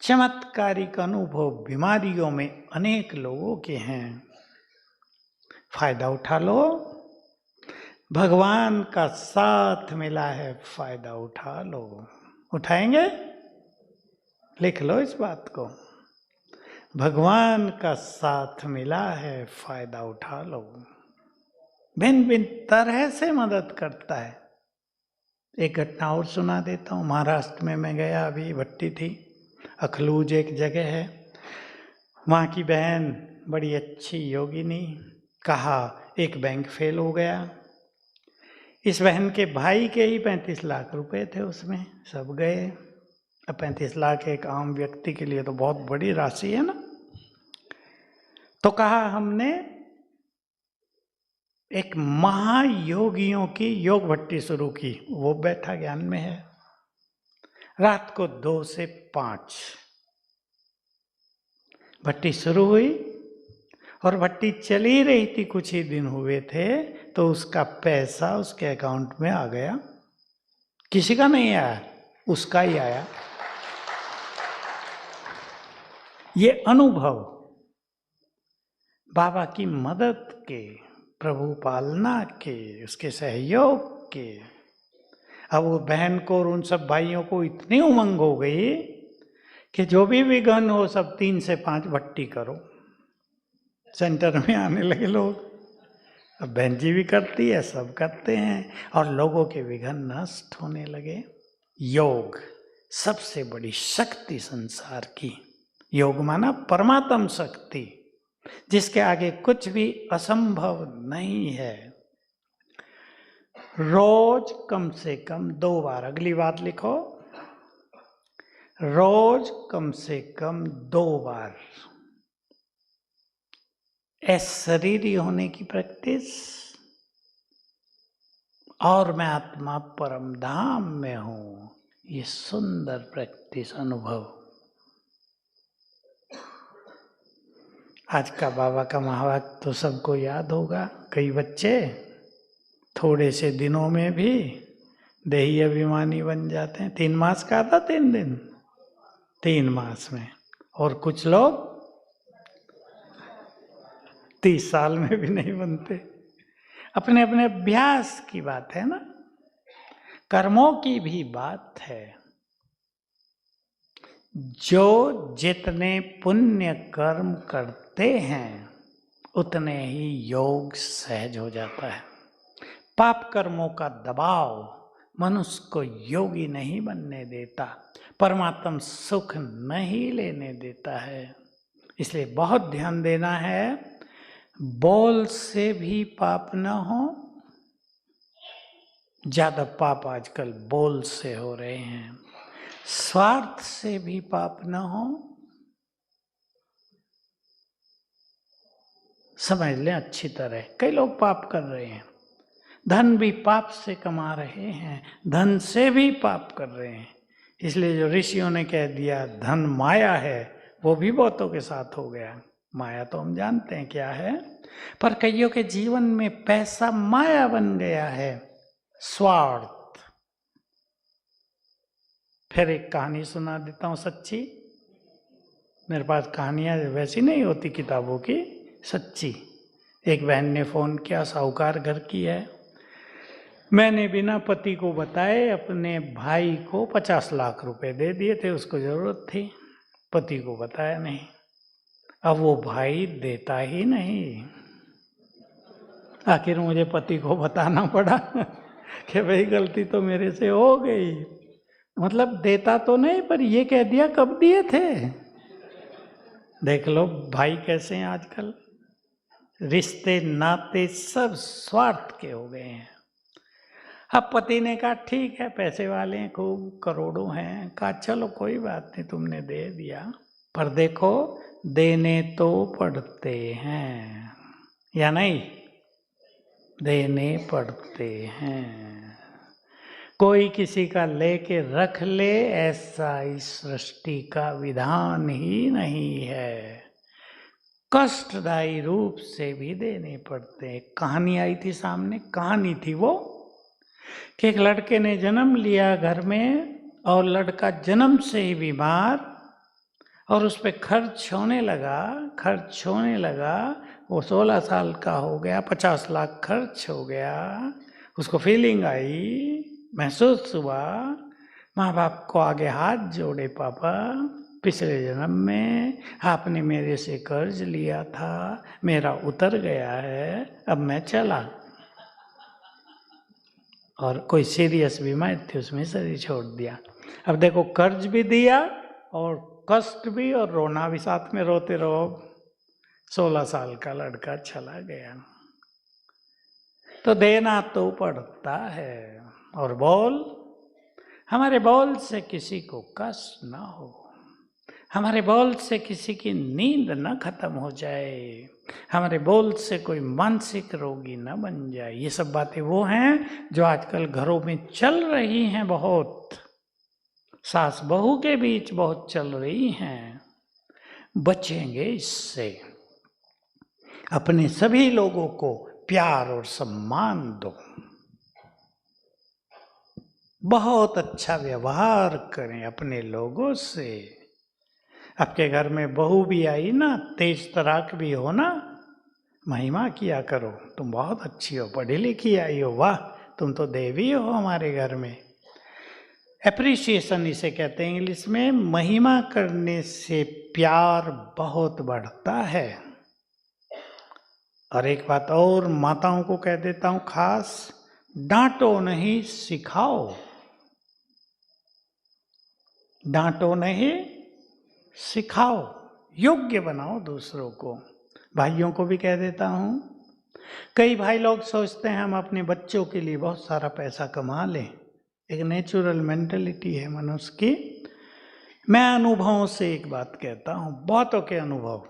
चमत्कारिक अनुभव बीमारियों में अनेक लोगों के हैं, फायदा उठा लो, भगवान का साथ मिला है, फायदा उठा लो। उठाएंगे? लिख लो इस बात को, भगवान का साथ मिला है, फायदा उठा लो। भिन्न भिन्न तरह से मदद करता है। एक घटना और सुना देता हूँ। महाराष्ट्र में मैं गया, अभी भट्टी थी, अखलूज एक जगह है, वहाँ की बहन बड़ी अच्छी योगिनी, कहा एक बैंक फेल हो गया। इस बहन के भाई के ही 35 लाख रुपए थे उसमें, सब गए। अब 35 लाख एक आम व्यक्ति के लिए तो बहुत बड़ी राशि है ना। तो कहा हमने एक महायोगियों की योग भट्टी शुरू की, वो बैठा ज्ञान में है, रात को 2 से 5 भट्टी शुरू हुई, और भट्टी चली रही थी, कुछ ही दिन हुए थे, तो उसका पैसा उसके अकाउंट में आ गया। किसी का नहीं आया, उसका ही आया। ये अनुभव बाबा की मदद के, प्रभु पालना के, उसके सहयोग के। अब वो बहन को और उन सब भाइयों को इतनी उमंग हो गई कि जो भी विघ्न हो सब 3 से 5 भट्टी करो। सेंटर में आने लगे लोग। अब बहन जी भी करती है, सब करते हैं, और लोगों के विघ्न नष्ट होने लगे। योग सबसे बड़ी शक्ति संसार की। योग माना परमात्म शक्ति, जिसके आगे कुछ भी असंभव नहीं है। रोज कम से कम 2 बार, अगली बात लिखो, रोज कम से कम 2 बार शरीरी होने की प्रैक्टिस और मैं आत्मा परम धाम में हूं, ये सुंदर प्रैक्टिस अनुभव। आज का बाबा का महावाक्य तो सबको याद होगा। कई बच्चे थोड़े से दिनों में भी देही अभिमानी बन जाते हैं। 3 मास का था, 3 दिन, 3 मास में। और कुछ लोग 30 साल में भी नहीं बनते। अपने अपने अभ्यास की बात है ना, कर्मों की भी बात है। जो जितने पुण्य कर्म करते हैं उतने ही योग सहज हो जाता है। पाप कर्मों का दबाव मनुष्य को योगी नहीं बनने देता, परमात्म सुख नहीं लेने देता है। इसलिए बहुत ध्यान देना है, बोल से भी पाप न हो। ज्यादा पाप आजकल बोल से हो रहे हैं। स्वार्थ से भी पाप न हो। समझ लें अच्छी तरह, कई लोग पाप कर रहे हैं। धन भी पाप से कमा रहे हैं, धन से भी पाप कर रहे हैं। इसलिए जो ऋषियों ने कह दिया धन माया है, वो भी बहुतों के साथ हो गया। माया तो हम जानते हैं क्या है, पर कईयों के जीवन में पैसा माया बन गया है, स्वार्थ। फिर एक कहानी सुना देता हूं सच्ची। मेरे पास कहानियां वैसी नहीं होती किताबों की, सच्ची। एक बहन ने फोन किया, साहूकार घर की है। मैंने बिना पति को बताए अपने भाई को 50 लाख रुपए दे दिए थे, उसको जरूरत थी, पति को बताया नहीं। अब वो भाई देता ही नहीं। आखिर मुझे पति को बताना पड़ा कि भाई गलती तो मेरे से हो गई। मतलब देता तो नहीं, पर ये कह दिया कब दिए थे। देख लो भाई कैसे हैं आजकल। रिश्ते नाते सब स्वार्थ के हो गए हैं। अब पति ने कहा ठीक है, पैसे वाले हैं, खूब करोड़ों हैं। कहा चलो कोई बात नहीं, तुमने दे दिया, पर देखो देने तो पड़ते हैं या नहीं, देने पड़ते हैं। कोई किसी का लेके रख ले, ऐसा इस सृष्टि का विधान ही नहीं है। कष्टदायी रूप से भी देने पड़ते हैं। कहानी आई थी सामने, कहानी थी वो कि एक लड़के ने जन्म लिया घर में, और लड़का जन्म से ही बीमार, और उस पर खर्च होने लगा। वो 16 साल का हो गया, 50 लाख खर्च हो गया। उसको फीलिंग आई, महसूस हुआ, माँ बाप को आगे हाथ जोड़े, पापा पिछले जन्म में आपने मेरे से कर्ज लिया था, मेरा उतर गया है, अब मैं चला। और कोई सीरियस बीमारी थी, उसमें शरीर छोड़ दिया। अब देखो कर्ज भी दिया और कष्ट भी, और रोना भी साथ में, रोते रहो। 16 साल का लड़का चला गया। तो देना तो पड़ता है। और बोल, हमारे बोल से किसी को कष्ट ना हो, हमारे बोल से किसी की नींद न खत्म हो जाए, हमारे बोल से कोई मानसिक रोगी न बन जाए। ये सब बातें वो हैं जो आजकल घरों में चल रही हैं, बहुत सास बहू के बीच बहुत चल रही हैं। बचेंगे इससे। अपने सभी लोगों को प्यार और सम्मान दो, बहुत अच्छा व्यवहार करें अपने लोगों से। आपके घर में बहू भी आई ना, तेज तराक भी हो ना, महिमा किया करो, तुम बहुत अच्छी हो, पढ़ी लिखी आई हो, वाह तुम तो देवी हो हमारे घर में। एप्रिसिएशन इसे कहते हैं इंग्लिश में। महिमा करने से प्यार बहुत बढ़ता है। और एक बात और माताओं को कह देता हूं खास, डांटो नहीं सिखाओ, डांटो नहीं सिखाओ, योग्य बनाओ दूसरों को। भाइयों को भी कह देता हूं, कई भाई लोग सोचते हैं हम अपने बच्चों के लिए बहुत सारा पैसा कमा लें, एक नेचुरल मेंटेलिटी है मनुष्य की। मैं अनुभवों से एक बात कहता हूं, बहुतों के अनुभव,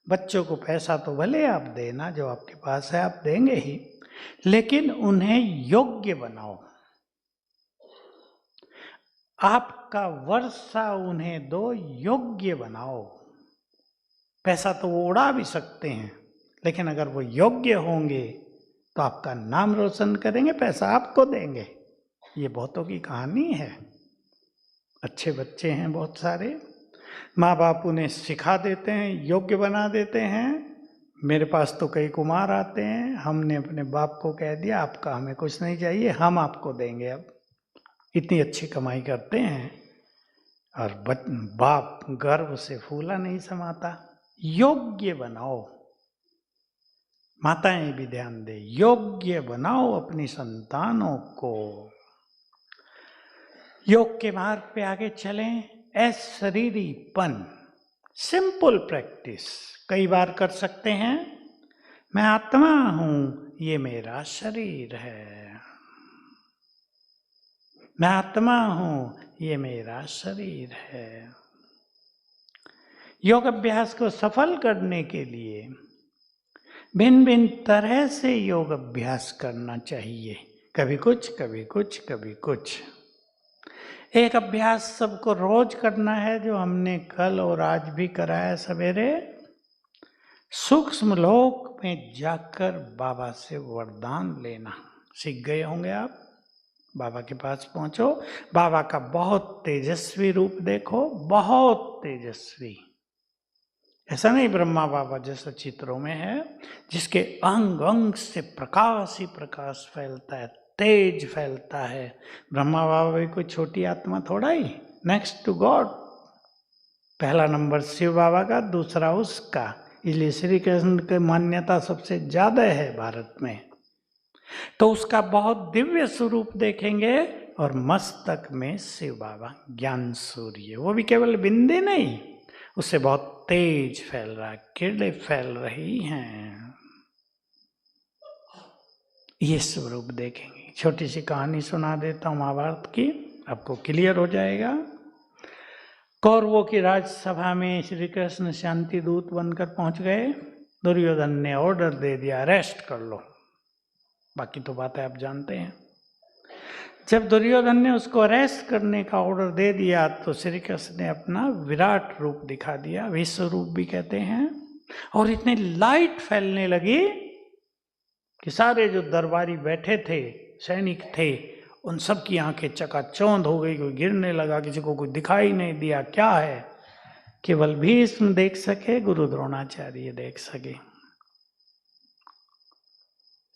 बच्चों को पैसा तो भले आप देना, जो आपके पास है आप देंगे ही, लेकिन उन्हें योग्य बनाओ। आपका वर्षा उन्हें दो, योग्य बनाओ। पैसा तो वो उड़ा भी सकते हैं, लेकिन अगर वो योग्य होंगे तो आपका नाम रोशन करेंगे, पैसा आपको देंगे। ये बहुतों की कहानी है। अच्छे बच्चे हैं बहुत सारे, माँ बाप उन्हें सिखा देते हैं, योग्य बना देते हैं। मेरे पास तो कई कुमार आते हैं, हमने अपने बाप को कह दिया आपका हमें कुछ नहीं चाहिए, हम आपको देंगे। अब इतनी अच्छी कमाई करते हैं और बाप गर्व से फूला नहीं समाता। योग्य बनाओ, माताएं भी ध्यान दे, योग्य बनाओ अपनी संतानों को। योग के मार्ग पे आगे चलें। अशरीरीपन, सिंपल प्रैक्टिस कई बार कर सकते हैं। मैं आत्मा हूं, ये मेरा शरीर है। मैं आत्मा हूं, ये मेरा शरीर है। योग अभ्यास को सफल करने के लिए भिन्न भिन्न तरह से योग अभ्यास करना चाहिए, कभी कुछ कभी कुछ कभी कुछ। एक अभ्यास सबको रोज करना है, जो हमने कल और आज भी कराया सवेरे। सूक्ष्म लोक में जाकर बाबा से वरदान लेना। सीख गए होंगे आप, बाबा के पास पहुंचो, बाबा का बहुत तेजस्वी रूप देखो, बहुत तेजस्वी। ऐसा नहीं ब्रह्मा बाबा जैसा चित्रों में है, जिसके अंग अंग से प्रकाश ही प्रकाश फैलता है, तेज फैलता है। ब्रह्मा बाबा भी कोई छोटी आत्मा थोड़ा ही, नेक्स्ट टू गॉड। पहला नंबर शिव बाबा का, दूसरा उसका, इसलिए श्री कृष्ण की मान्यता सबसे ज्यादा है भारत में। तो उसका बहुत दिव्य स्वरूप देखेंगे, और मस्तक में शिव बाबा ज्ञान सूर्य, वो भी केवल बिंदी नहीं, उससे बहुत तेज फैल रहा है, किरणें फैल रही हैं। ये स्वरूप देखेंगे। छोटी सी कहानी सुना देता हूं महाभारत की, आपको क्लियर हो जाएगा। कौरवों की राजसभा में श्री कृष्ण शांति दूत बनकर पहुंच गए। दुर्योधन ने ऑर्डर दे दिया, अरेस्ट कर लो। बाकी तो बातें आप जानते हैं। जब दुर्योधन ने उसको अरेस्ट करने का ऑर्डर दे दिया, तो श्री कृष्ण ने अपना विराट रूप दिखा दिया, विश्व रूप भी कहते हैं। और इतनी लाइट फैलने लगी कि सारे जो दरबारी बैठे थे, सैनिक थे, उन सब की आंखें चकाचौंध हो गई। कोई गिरने लगा, किसी को कोई दिखाई नहीं दिया क्या है। केवल भीष्म देख सके, गुरु द्रोणाचार्य देख सके।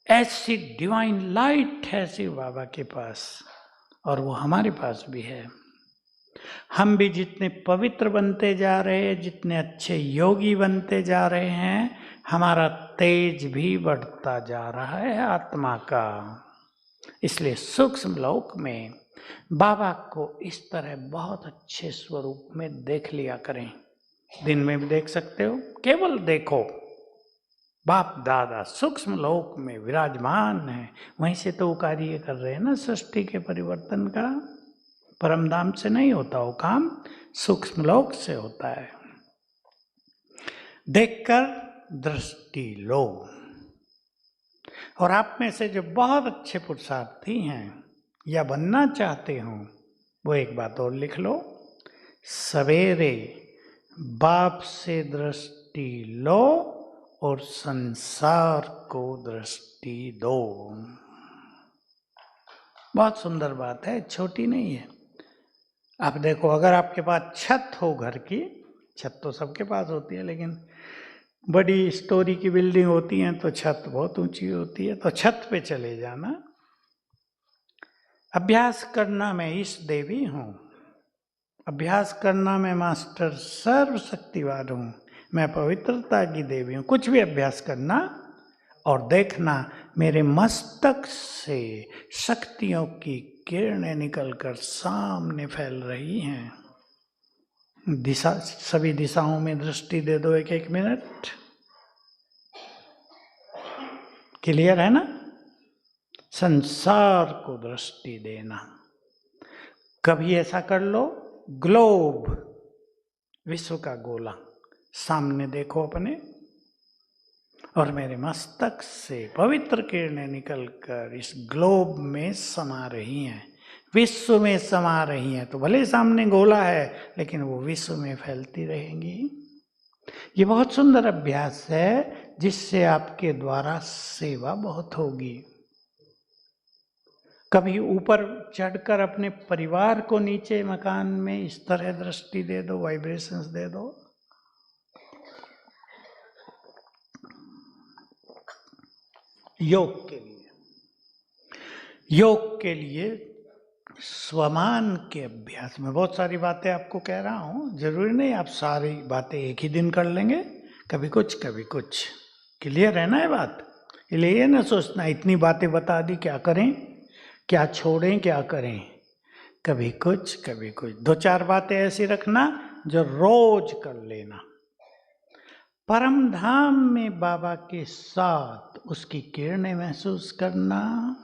ऐसी डिवाइन लाइट है शिव बाबा के पास, और वो हमारे पास भी है। हम भी जितने पवित्र बनते जा रहे हैं, जितने अच्छे योगी बनते जा रहे हैं, हमारा तेज भी बढ़ता जा रहा है आत्मा का। इसलिए सूक्ष्म लोक में बाबा को इस तरह बहुत अच्छे स्वरूप में देख लिया करें। दिन में भी देख सकते हो, केवल देखो, बाप दादा सूक्ष्म लोक में विराजमान है। वहीं से तो वो कार्य कर रहे हैं ना सृष्टि के परिवर्तन का। परमधाम से नहीं होता वो काम, सूक्ष्म लोक से होता है। देखकर दृष्टि लो। और आप में से जो बहुत अच्छे पुरुषार्थी हैं या बनना चाहते हो, वो एक बात और लिख लो, सवेरे बाप से दृष्टि लो और संसार को दृष्टि दो। बहुत सुंदर बात है, छोटी नहीं है। आप देखो, अगर आपके पास छत हो घर की, छत तो सबके पास होती है, लेकिन बड़ी स्टोरी की बिल्डिंग होती है तो छत बहुत ऊंची होती है, तो छत पे चले जाना। अभ्यास करना मैं ईश देवी हूँ, अभ्यास करना मैं मास्टर सर्वशक्तिवान हूँ, मैं पवित्रता की देवी हूँ। कुछ भी अभ्यास करना और देखना मेरे मस्तक से शक्तियों की किरणें निकलकर सामने फैल रही हैं। दिशा, सभी दिशाओं में दृष्टि दे दो 1-1 मिनट। क्लियर है ना? संसार को दृष्टि देना। कभी ऐसा कर लो, ग्लोब, विश्व का गोला सामने देखो अपने, और मेरे मस्तक से पवित्र किरणें निकलकर इस ग्लोब में समा रही हैं, विश्व में समा रही हैं। तो भले सामने गोला है, लेकिन वो विश्व में फैलती रहेंगी। ये बहुत सुंदर अभ्यास है, जिससे आपके द्वारा सेवा बहुत होगी। कभी ऊपर चढ़कर अपने परिवार को नीचे मकान में इस तरह दृष्टि दे दो, वाइब्रेशंस दे दो। योग के लिए स्वमान के अभ्यास में बहुत सारी बातें आपको कह रहा हूं, जरूरी नहीं आप सारी बातें एक ही दिन कर लेंगे, कभी कुछ कभी कुछ। क्लियर है ना ये बात? इसलिए ये ना सोचना इतनी बातें बता दी, क्या करें, क्या छोड़ें, क्या करें। कभी कुछ कभी कुछ, 2-4 बातें ऐसी रखना जो रोज कर लेना। परम धाम में बाबा के साथ उसकी किरणें महसूस करना,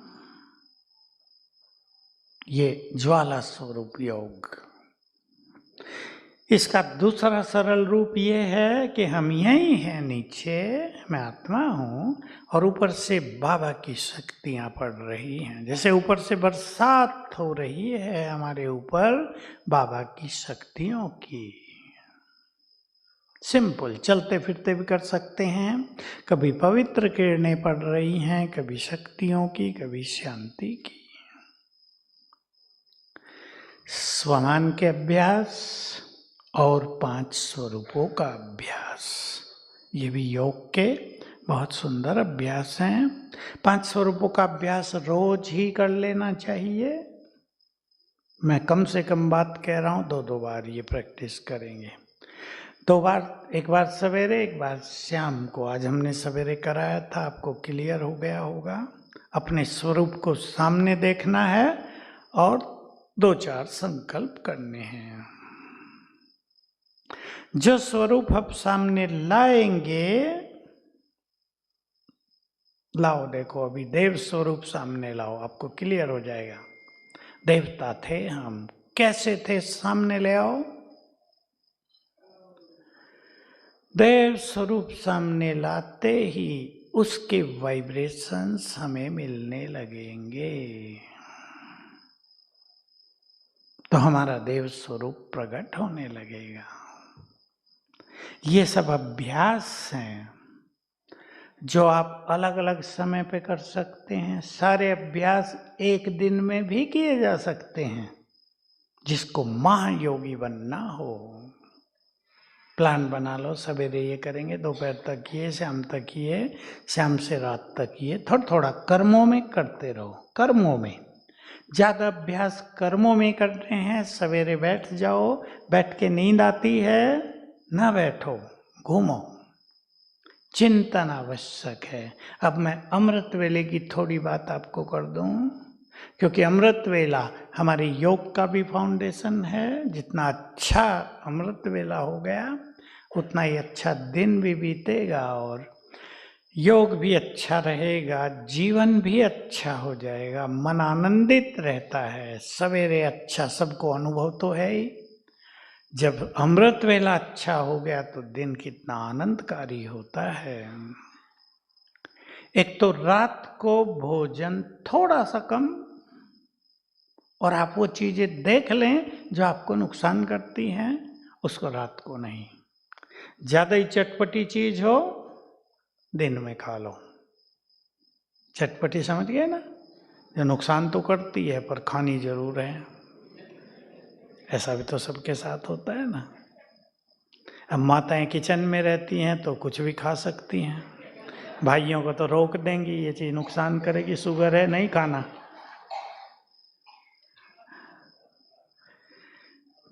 ये ज्वाला स्वरूप योग। इसका दूसरा सरल रूप ये है कि हम यही हैं नीचे, मैं आत्मा हूं, और ऊपर से बाबा की शक्तियां पड़ रही हैं। जैसे ऊपर से बरसात हो रही है हमारे ऊपर बाबा की शक्तियों की। सिंपल, चलते फिरते भी कर सकते हैं। कभी पवित्र किरणें पड़ रही हैं, कभी शक्तियों की, कभी शांति की। स्वमान के अभ्यास और 5 स्वरूपों का अभ्यास, ये भी योग के बहुत सुंदर अभ्यास हैं। 5 स्वरूपों का अभ्यास रोज ही कर लेना चाहिए। मैं कम से कम बात कह रहा हूँ, 2-2 बार ये प्रैक्टिस करेंगे। 2 बार, एक बार सवेरे, एक बार शाम को। आज हमने सवेरे कराया था, आपको क्लियर हो गया होगा। अपने स्वरूप को सामने देखना है और 2-4 संकल्प करने हैं। जो स्वरूप आप सामने लाएंगे, लाओ, देखो अभी देव स्वरूप सामने लाओ, आपको क्लियर हो जाएगा। देवता थे हम, कैसे थे, सामने ले आओ। देव स्वरूप सामने लाते ही उसके वाइब्रेशंस हमें मिलने लगेंगे, तो हमारा देव स्वरूप प्रकट होने लगेगा। ये सब अभ्यास हैं जो आप अलग अलग समय पे कर सकते हैं। सारे अभ्यास एक दिन में भी किए जा सकते हैं। जिसको महायोगी बनना हो, प्लान बना लो, सवेरे ये करेंगे, दोपहर तक ये, शाम तक ये, शाम से रात तक ये। थोड़ा थोड़ा कर्मों में करते रहो, कर्मों में। ज़्यादा अभ्यास कर्मों में कर रहे हैं, सवेरे बैठ जाओ, बैठ के नींद आती है, ना बैठो, घूमो। चिंतन आवश्यक है। अब मैं अमृत वेले की थोड़ी बात आपको कर दूं, क्योंकि अमृत वेला हमारे योग का भी फाउंडेशन है। जितना अच्छा अमृत वेला हो गया, उतना ही अच्छा दिन भी बीतेगा और योग भी अच्छा रहेगा, जीवन भी अच्छा हो जाएगा, मन आनंदित रहता है। सवेरे अच्छा सबको अनुभव तो है ही। जब अमृत वेला अच्छा हो गया तो दिन कितना आनंदकारी होता है। एक तो रात को भोजन थोड़ा सा कम, और आप वो चीजें देख लें जो आपको नुकसान करती हैं, उसको रात को नहीं। ज्यादा ही चटपटी चीज हो, दिन में खा लो। चटपटी समझ गए ना, जो नुकसान तो करती है पर खानी जरूर है। ऐसा भी तो सबके साथ होता है ना। अब माताएं किचन में रहती हैं तो कुछ भी खा सकती हैं, भाइयों को तो रोक देंगी, ये चीज नुकसान करेगी, शुगर है नहीं खाना।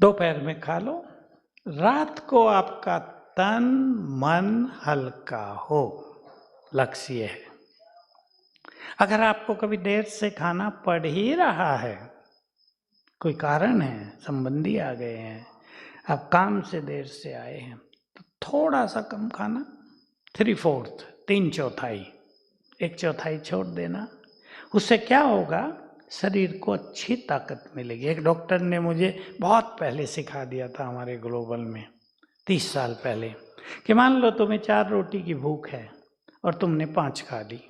दोपहर में खा लो। रात को आपका तन मन हल्का हो, लक्ष्य है। अगर आपको कभी देर से खाना पड़ ही रहा है, कोई कारण है, संबंधी आ गए हैं, आप काम से देर से आए हैं, तो थोड़ा सा कम खाना, 3/4, 3/4, 1/4 छोड़ देना। उससे क्या होगा, शरीर को अच्छी ताकत मिलेगी। एक डॉक्टर ने मुझे बहुत पहले सिखा दिया था हमारे ग्लोबल में, 30 साल पहले, कि मान लो तुम्हें 4 रोटी की भूख है और तुमने 5 खा ली,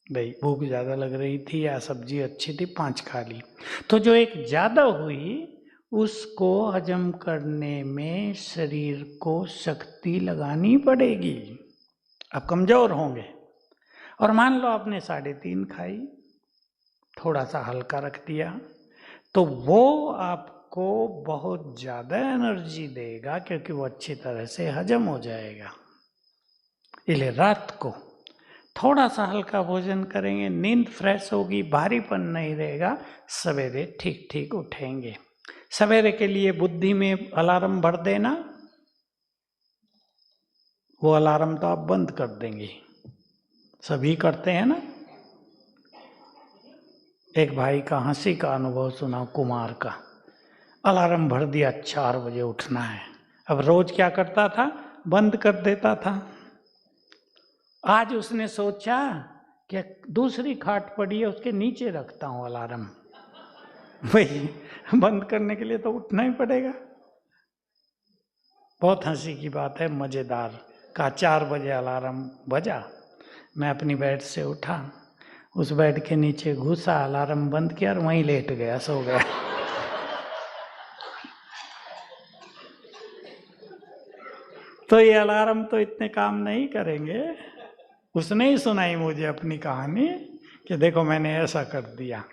भाई भूख ज़्यादा लग रही थी या सब्जी अच्छी थी, 5 खा ली, तो जो एक ज़्यादा हुई उसको हजम करने में शरीर को शक्ति लगानी पड़ेगी, आप कमज़ोर होंगे। और मान लो आपने 3.5 खाई, थोड़ा सा हल्का रख दिया, तो वो आपको बहुत ज़्यादा एनर्जी देगा, क्योंकि वो अच्छी तरह से हजम हो जाएगा। इसलिए रात को थोड़ा सा हल्का भोजन करेंगे, नींद फ्रेश होगी, भारीपन नहीं रहेगा, सवेरे ठीक ठीक उठेंगे। सवेरे के लिए बुद्धि में अलार्म भर देना, वो अलार्म तो आप बंद कर देंगे, सभी करते हैं ना। एक भाई का हंसी का अनुभव सुना, कुमार का, अलार्म भर दिया 4 बजे उठना है, अब रोज क्या करता था, बंद कर देता था। आज उसने सोचा कि दूसरी खाट पड़ी है, उसके नीचे रखता हूं अलार्म, भाई बंद करने के लिए तो उठना ही पड़ेगा। बहुत हंसी की बात है, मजेदार। कहा 4 बजे अलार्म बजा, मैं अपनी बेड से उठा, उस बेड के नीचे घुसा, अलार्म बंद किया और वहीं लेट गया, सो गया। तो ये अलार्म तो इतने काम नहीं करेंगे। उसने ही सुनाई मुझे अपनी कहानी कि देखो मैंने ऐसा कर दिया।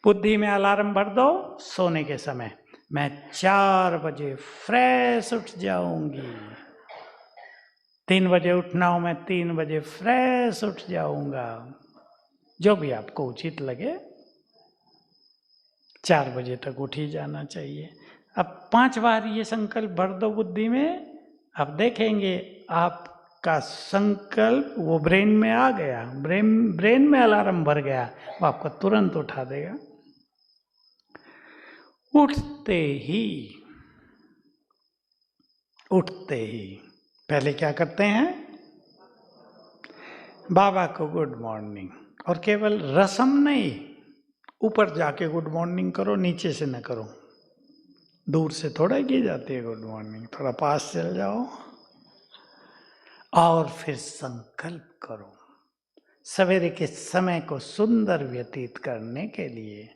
बुद्धि में अलार्म भर दो, सोने के समय मैं 4 बजे फ्रेश उठ जाऊंगी, 3 बजे उठना हो मैं 3 बजे फ्रेश उठ जाऊंगा, जो भी आपको उचित लगे, 4 बजे तक उठ ही जाना चाहिए। अब 5 बार ये संकल्प भर दो बुद्धि में, अब देखेंगे आपका संकल्प वो ब्रेन में आ गया, ब्रेन में अलार्म भर गया, वो आपको तुरंत उठा देगा। उठते ही पहले क्या करते हैं, बाबा को गुड मॉर्निंग, और केवल रसम नहीं, ऊपर जाके गुड मॉर्निंग करो, नीचे से न करो, दूर से थोड़ा की जाती है गुड मॉर्निंग, थोड़ा पास चल जाओ, और फिर संकल्प करो सवेरे के समय को सुंदर व्यतीत करने के लिए।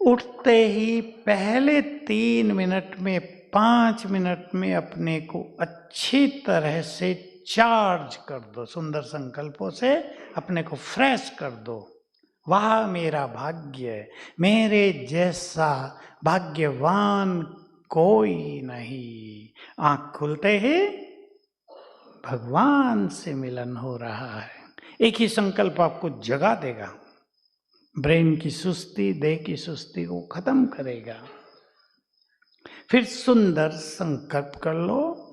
उठते ही पहले 3 मिनट में, 5 मिनट में अपने को अच्छी तरह से चार्ज कर दो, सुंदर संकल्पों से अपने को फ्रेश कर दो। वाह मेरा भाग्य, मेरे जैसा भाग्यवान कोई नहीं। आंख खुलते ही भगवान से मिलन हो रहा है। एक ही संकल्प आपको जगा देगा, ब्रेन की सुस्ती, देह की सुस्ती को खत्म करेगा। फिर सुंदर संकल्प कर लो,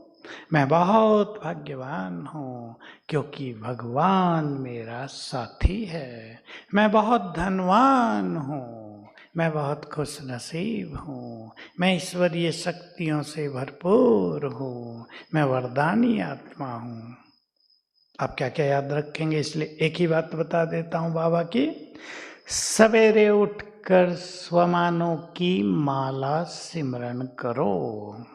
मैं बहुत भाग्यवान हूँ क्योंकि भगवान मेरा साथी है, मैं बहुत धनवान हूँ, मैं बहुत खुश नसीब हूँ, मैं ईश्वरीय शक्तियों से भरपूर हूँ, मैं वरदानी आत्मा हूँ। आप क्या क्या याद रखेंगे, इसलिए एक ही बात बता देता हूँ बाबा की, सवेरे उठकर स्वमानों की माला सिमरन करो।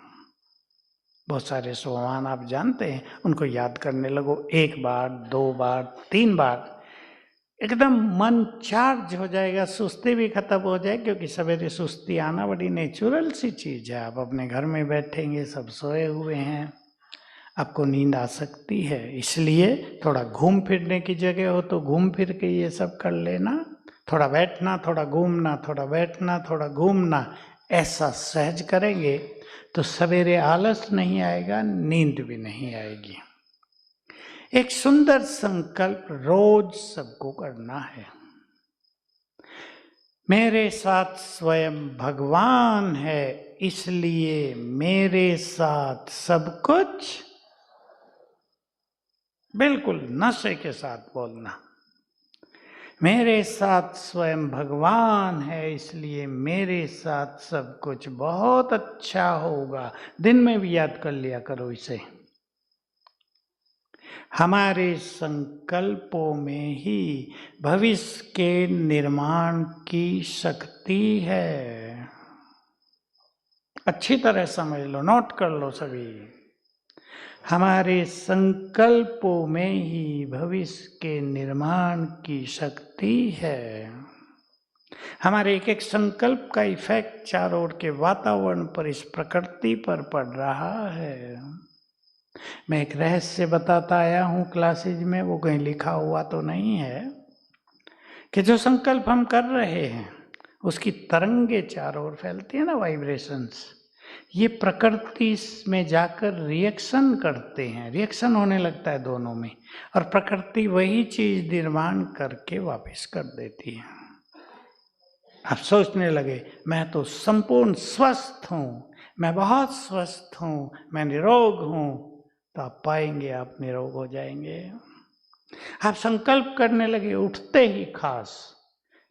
बहुत सारे स्वमान आप जानते हैं, उनको याद करने लगो, 1 बार, 2 बार, 3 बार, एकदम मन चार्ज हो जाएगा, सुस्ती भी खत्म हो जाए, क्योंकि सवेरे सुस्ती आना बड़ी नेचुरल सी चीज़ है। आप अपने घर में बैठेंगे, सब सोए हुए हैं, आपको नींद आ सकती है, इसलिए थोड़ा घूम फिरने की जगह हो तो घूम फिर के ये सब कर लेना, थोड़ा बैठना, थोड़ा घूमना, थोड़ा बैठना, थोड़ा घूमना, ऐसा सहज करेंगे तो सवेरे आलस नहीं आएगा, नींद भी नहीं आएगी। एक सुंदर संकल्प रोज सबको करना है। मेरे साथ स्वयं भगवान है, इसलिए मेरे साथ सब कुछ। बिल्कुल नशे के साथ बोलना। मेरे साथ स्वयं भगवान है, इसलिए मेरे साथ सब कुछ बहुत अच्छा होगा। दिन में भी याद कर लिया करो इसे। हमारे संकल्पों में ही भविष्य के निर्माण की शक्ति है। अच्छी तरह समझ लो, नोट कर लो सभी। हमारे संकल्पों में ही भविष्य के निर्माण की शक्ति है। हमारे एक एक संकल्प का इफेक्ट चारों ओर के वातावरण पर, इस प्रकृति पर पड़ रहा है। मैं एक रहस्य बताता आया हूँ क्लासेज में, वो कहीं लिखा हुआ तो नहीं है, कि जो संकल्प हम कर रहे हैं उसकी तरंगे चारों ओर फैलती है ना, वाइब्रेशंस। ये प्रकृति में जाकर रिएक्शन करते हैं, रिएक्शन होने लगता है दोनों में, और प्रकृति वही चीज निर्माण करके वापस कर देती है। आप सोचने लगे मैं तो संपूर्ण स्वस्थ हूँ, मैं बहुत स्वस्थ हूँ, मैं निरोग हूँ, तो आप पाएंगे आप निरोग हो जाएंगे। आप संकल्प करने लगे उठते ही खास,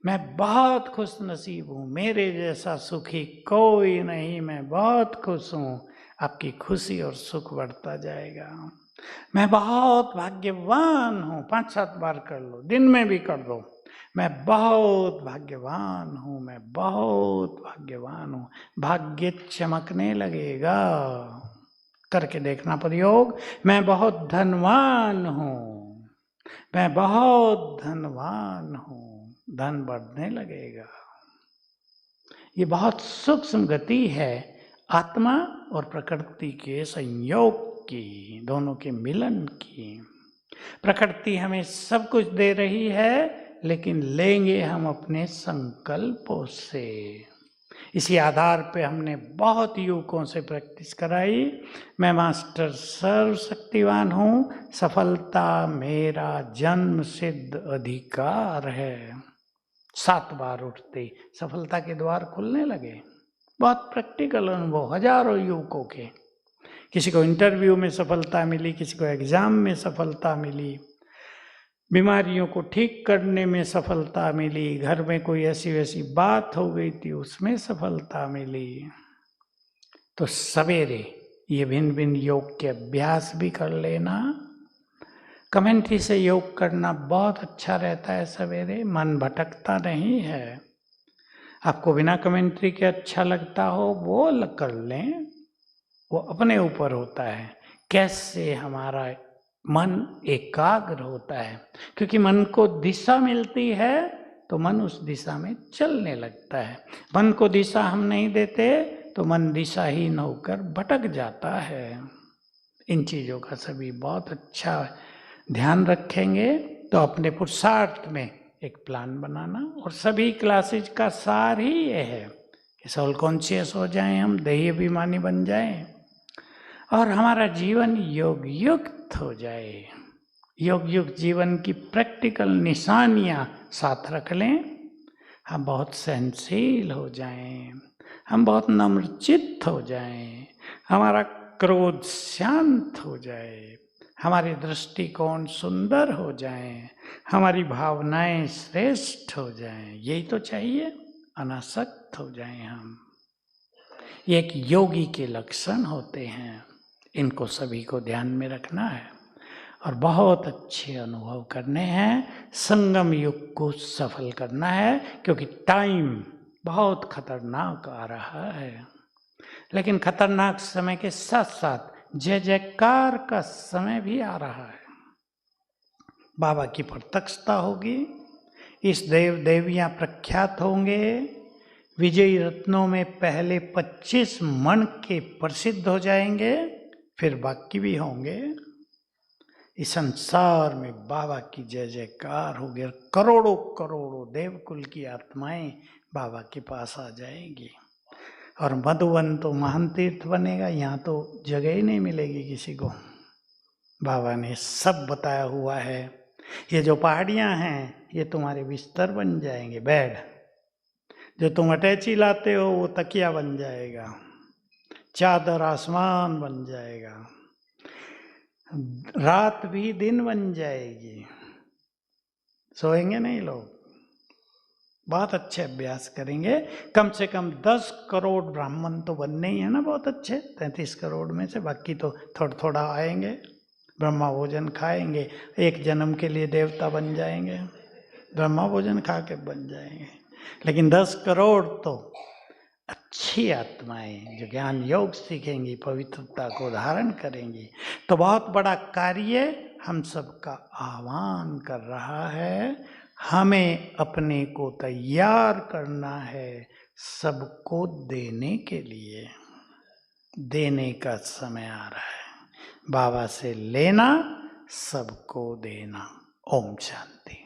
मैं बहुत खुश नसीब हूँ, मेरे जैसा सुखी कोई नहीं, मैं बहुत खुश हूँ, आपकी खुशी और सुख बढ़ता जाएगा। मैं बहुत भाग्यवान हूँ, 5-7 बार कर लो, दिन में भी कर दो। मैं बहुत भाग्यवान हूँ, मैं बहुत भाग्यवान हूँ। भाग्य चमकने लगेगा। करके देखना प्रयोग। मैं बहुत धनवान हूँ, मैं बहुत धनवान हूँ, धन बढ़ने लगेगा। ये बहुत सूक्ष्म गति है आत्मा और प्रकृति के संयोग की, दोनों के मिलन की। प्रकृति हमें सब कुछ दे रही है, लेकिन लेंगे हम अपने संकल्पों से। इसी आधार पे हमने बहुत युवकों से प्रैक्टिस कराई। मैं मास्टर सर्वशक्तिवान हूँ, सफलता मेरा जन्म सिद्ध अधिकार है। 7 बार उठते सफलता के द्वार खुलने लगे। बहुत प्रैक्टिकल अनुभव हजारों युवकों के। किसी को इंटरव्यू में सफलता मिली, किसी को एग्जाम में सफलता मिली, बीमारियों को ठीक करने में सफलता मिली, घर में कोई ऐसी वैसी बात हो गई थी उसमें सफलता मिली। तो सवेरे ये भिन्न भिन्न योग के अभ्यास भी कर लेना। कमेंट्री से योग करना बहुत अच्छा रहता है सवेरे, मन भटकता नहीं है। आपको बिना कमेंट्री के अच्छा लगता हो वो कर लें, वो अपने ऊपर होता है कैसे हमारा मन एकाग्र होता है। क्योंकि मन को दिशा मिलती है तो मन उस दिशा में चलने लगता है। मन को दिशा हम नहीं देते तो मन दिशाहीन होकर भटक जाता है। इन चीज़ों का सभी बहुत अच्छा ध्यान रखेंगे तो अपने पुरुषार्थ में एक प्लान बनाना। और सभी क्लासेज का सार ही ये है कि सोल कॉन्शियस हो जाएं, हम देही अभिमानी बन जाएं और हमारा जीवन योग युक्त हो जाए। योग युक्त जीवन की प्रैक्टिकल निशानियां साथ रख लें। हम बहुत सहनशील हो जाएं, हम बहुत नम्रचित्त हो जाएं, हमारा क्रोध शांत हो जाए, हमारे दृष्टिकोण सुंदर हो जाएं, हमारी भावनाएं श्रेष्ठ हो जाएं। यही तो चाहिए, अनासक्त हो जाएं हम। ये एक योगी के लक्षण होते हैं, इनको सभी को ध्यान में रखना है और बहुत अच्छे अनुभव करने हैं। संगम युग को सफल करना है, क्योंकि टाइम बहुत खतरनाक आ रहा है। लेकिन खतरनाक समय के साथ साथ जय जयकार का समय भी आ रहा है। बाबा की प्रत्यक्षता होगी, इस देव देवियां प्रख्यात होंगे। विजयी रत्नों में पहले 25 मण के प्रसिद्ध हो जाएंगे, फिर बाकी भी होंगे। इस संसार में बाबा की जय जयकार होगी और करोड़ों करोड़ों देवकुल की आत्माएं बाबा के पास आ जाएंगी। और मधुवन तो महान तीर्थ बनेगा। यहाँ तो जगह ही नहीं मिलेगी किसी को। बाबा ने सब बताया हुआ है। ये जो पहाड़ियाँ हैं ये तुम्हारे बिस्तर बन जाएंगे, बेड। जो तुम अटैची लाते हो वो तकिया बन जाएगा, चादर आसमान बन जाएगा, रात भी दिन बन जाएगी। सोएंगे नहीं लोग, बहुत अच्छे अभ्यास करेंगे। कम से कम 10 करोड़ ब्राह्मण तो बनने ही है ना, बहुत अच्छे। 33 करोड़ में से बाकी तो थोड़ा थोड़ा आएंगे, ब्रह्मा भोजन खाएंगे, एक जन्म के लिए देवता बन जाएंगे, ब्रह्मा भोजन खा के बन जाएंगे। लेकिन 10 करोड़ तो अच्छी आत्माएं जो ज्ञान योग सीखेंगी, पवित्रता को धारण करेंगी। तो बहुत बड़ा कार्य हम सबका आह्वान कर रहा है। हमें अपने को तैयार करना है सबको देने के लिए। देने का समय आ रहा है, बाबा से लेना, सबको देना। ओम शांति।